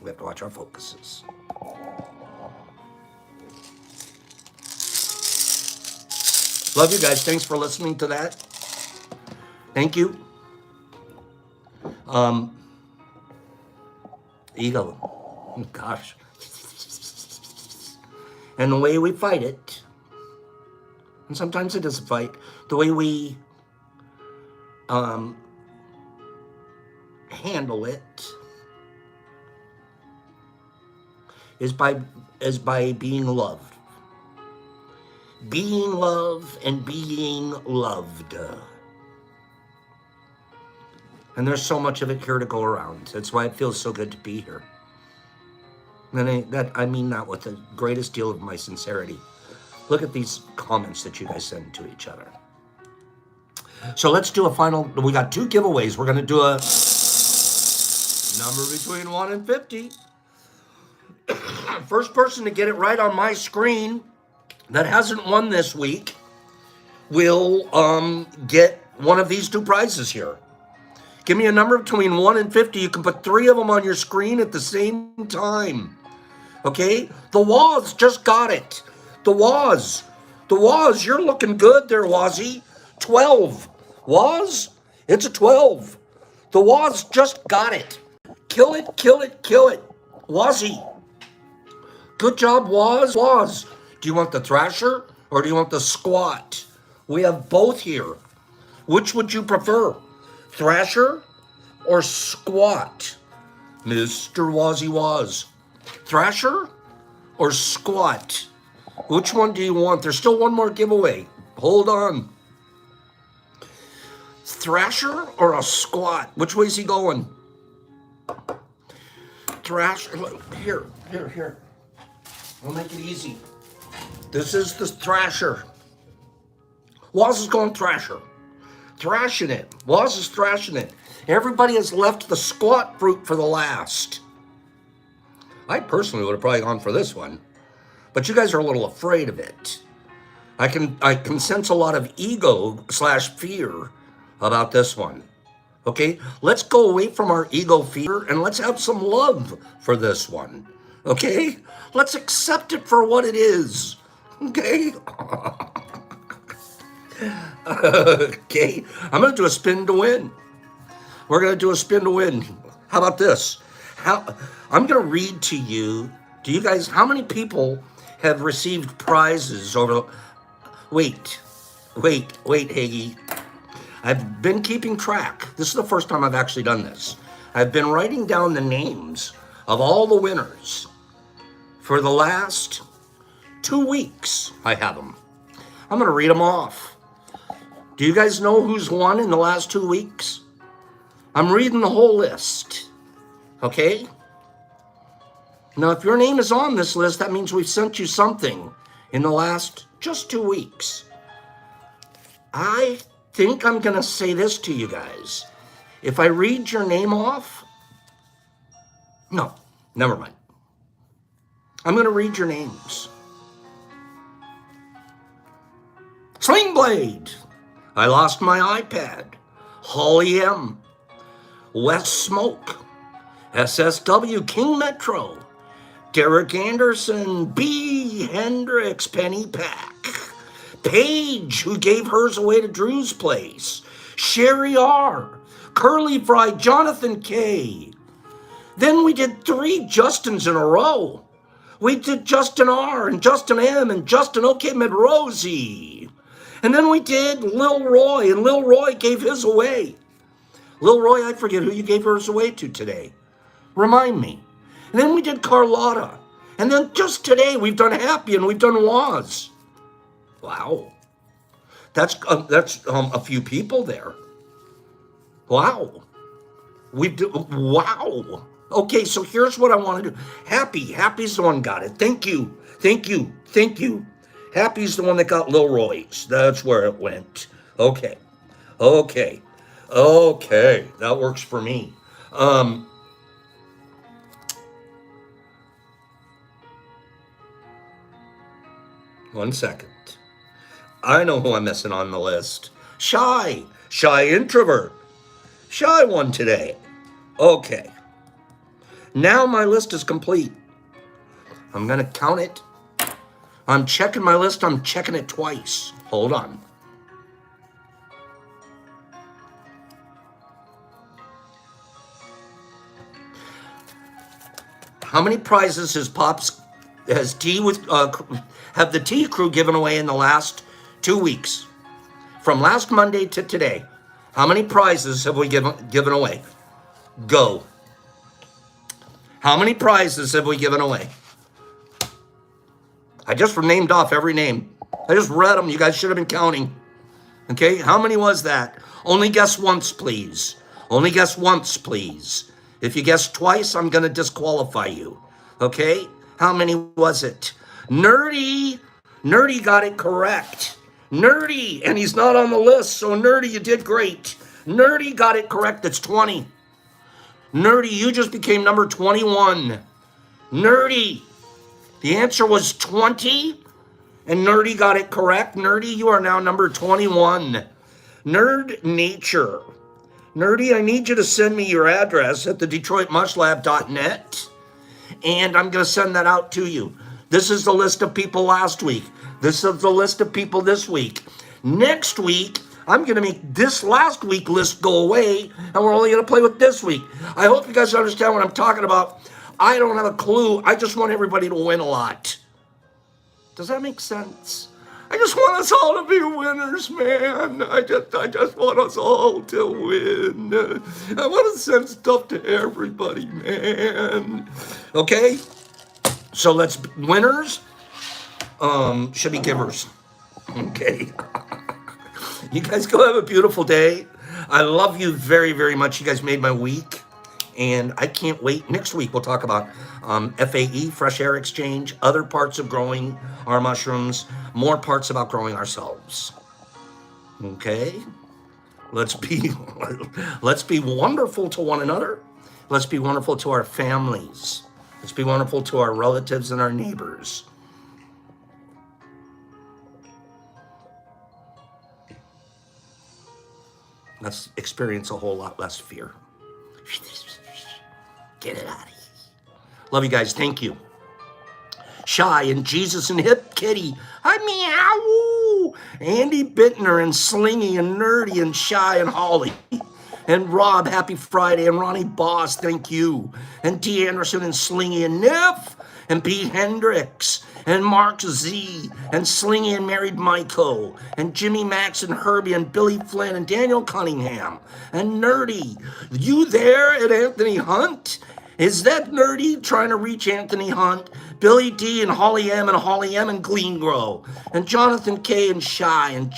We have to watch our focuses. Love you guys. Thanks for listening to that. Thank you. Ego. Oh, gosh. And the way we fight it, and sometimes it is a fight, the way we handle it is by being loved. Being love and being loved. And there's so much of it here to go around. That's why it feels so good to be here. And I mean that with the greatest deal of my sincerity. Look at these comments that you guys send to each other. So let's do a final, we got 2 giveaways. We're going to do a number between 1 and 50. First person to get it right on my screen that hasn't won this week will get one of these 2 prizes here. Give me a number between 1 and 50. You can put 3 of them on your screen at the same time. Okay? The Waz just got it. The Waz, you're looking good there, Wazzy. 12. Waz, it's a 12. The Waz just got it. Kill it, kill it, kill it. Wazzy. Good job, Waz. Waz. Do you want the Thrasher or do you want the Squat? We have both here. Which would you prefer? Thrasher or Squat? Mr. Wazzy Waz. Thrasher or Squat? Which one do you want? There's still one more giveaway. Hold on. Thrasher or a Squat? Which way is he going? Thrasher. Here. I'll make it easy. This is the Thrasher. Waz is going Thrasher. Thrashing it. Waz is thrashing it. Everybody has left the Squat fruit for the last. I personally would have probably gone for this one. But you guys are a little afraid of it. I can sense a lot of ego/fear about this one. Okay? Let's go away from our ego fear and let's have some love for this one. Okay? Let's accept it for what it is. Okay? Okay, I'm going to do a spin to win. We're going to do a spin to win. How about this? I'm going to read to you. Do you guys, how many people have received prizes over? Wait, Hagee. I've been keeping track. This is the first time I've actually done this. I've been writing down the names of all the winners for the last 2 weeks. I have them. I'm going to read them off. Do you guys know who's won in the last 2 weeks? I'm reading the whole list. Okay? Now, if your name is on this list, that means we've sent you something in the last just 2 weeks. I think I'm going to say this to you guys. If I read your name off, no, never mind. I'm going to read your names. Sling Blade. I lost my iPad. Holly M. West Smoke. SSW King Metro. Derek Anderson. B. Hendricks. Penny Pack. Paige, who gave hers away to Drew's place. Sherry R. Curly Fry. Jonathan K. Then we did 3 Justins in a row. We did Justin R. and Justin M. and Justin OK Medrosi. And then we did Lil Roy, and Lil Roy gave his away. Lil Roy, I forget who you gave hers away to today. Remind me. And then we did Carlotta. And then just today we've done Happy and we've done Waz. Wow. That's a few people there. Wow. Wow. Okay, so here's what I want to do. Happy's the one got it. Thank you. Happy's the one that got Lil Roy's. That's where it went. Okay. That works for me. 1 second. I know who I'm missing on the list. Shy introvert. Shy won today. Okay. Now my list is complete. I'm going to count it. I'm checking my list. I'm checking it twice. Hold on. How many prizes has have the Tea Crew given away in the last 2 weeks? From last Monday to today, how many prizes have we given away? Go. How many prizes have we given away? I just named off every name. I just read them. You guys should have been counting. Okay, how many was that? Only guess once, please. Only guess once, please. If you guess twice, I'm going to disqualify you. Okay, how many was it? Nerdy got it correct. Nerdy, and he's not on the list, so Nerdy, you did great. Nerdy got it correct. That's 20. Nerdy, you just became number 21. Nerdy, the answer was 20, and Nerdy got it correct. Nerdy, you are now number 21. Nerd Nature. Nerdy, I need you to send me your address at the DetroitMushLab.net, and I'm going to send that out to you. This is the list of people last week. This is the list of people this week. Next week, I'm going to make this last week list go away, and we're only going to play with this week. I hope you guys understand what I'm talking about. I don't have a clue. I just want everybody to win a lot. Does that make sense? I just want us all to be winners, man. I just want us all to win. I want to send stuff to everybody, man. Okay? So winners should be givers. Okay? You guys go have a beautiful day. I love you very, very much. You guys made my week. And I can't wait. Next week, we'll talk about FAE, Fresh Air Exchange, other parts of growing our mushrooms, more parts about growing ourselves. Okay? Let's be wonderful to one another. Let's be wonderful to our families. Let's be wonderful to our relatives and our neighbors. Let's experience a whole lot less fear. Get it out of here. Love you guys. Thank you. Shy and Jesus and Hip Kitty. Hi, meow. Andy Bittner and Slingy and Nerdy and Shy and Holly. And Rob, happy Friday. And Ronnie Boss, thank you. And T. Anderson and Slingy and Niff. And Pete Hendricks. And Mark Z. And Slingy and Married Michael. And Jimmy Max and Herbie and Billy Flynn and Daniel Cunningham. And Nerdy. You there at Anthony Hunt? Is that Nerdy trying to reach Anthony Hunt? Billy D and Holly M and Glean Grow. And Jonathan K and Shy and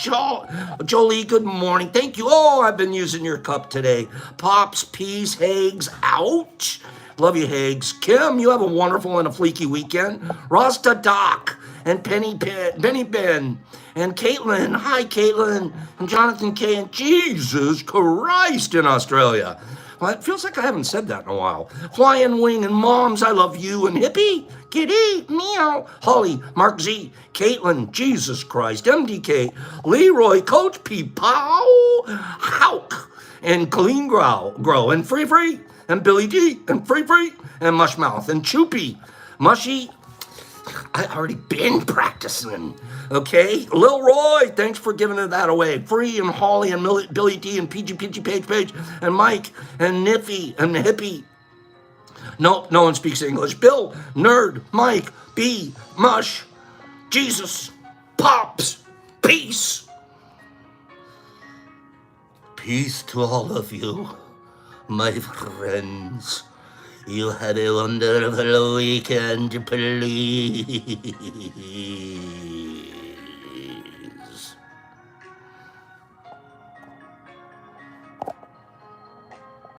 Jolie, good morning. Thank you. Oh, I've been using your cup today. Pops, Peace, Hags, ouch. Love you, Hags. Kim, you have a wonderful and a fleeky weekend. Rasta Doc and Benny Ben and Caitlin. Hi, Caitlin. And Jonathan K and Jesus Christ in Australia. Well, it feels like I haven't said that in a while. Flying Wing and Moms, I love you. And Hippie, Kitty, Meow, Holly, Mark Z, Caitlin, Jesus Christ, MDK, Leroy, Coach P, Pow, Hauk, and Colleen Grow, and Free, and Billy D, and Free, and Mushmouth, and Choopy, Mushy. I already been practicing, okay? Lil Roy, thanks for giving that away. Free and Holly and Billy D and PG, Page, and Mike and Niffy and Hippie. Nope, no one speaks English. Bill, Nerd, Mike, B, Mush, Jesus, Pops, peace. Peace to all of you, my friends. You had a wonderful weekend, please.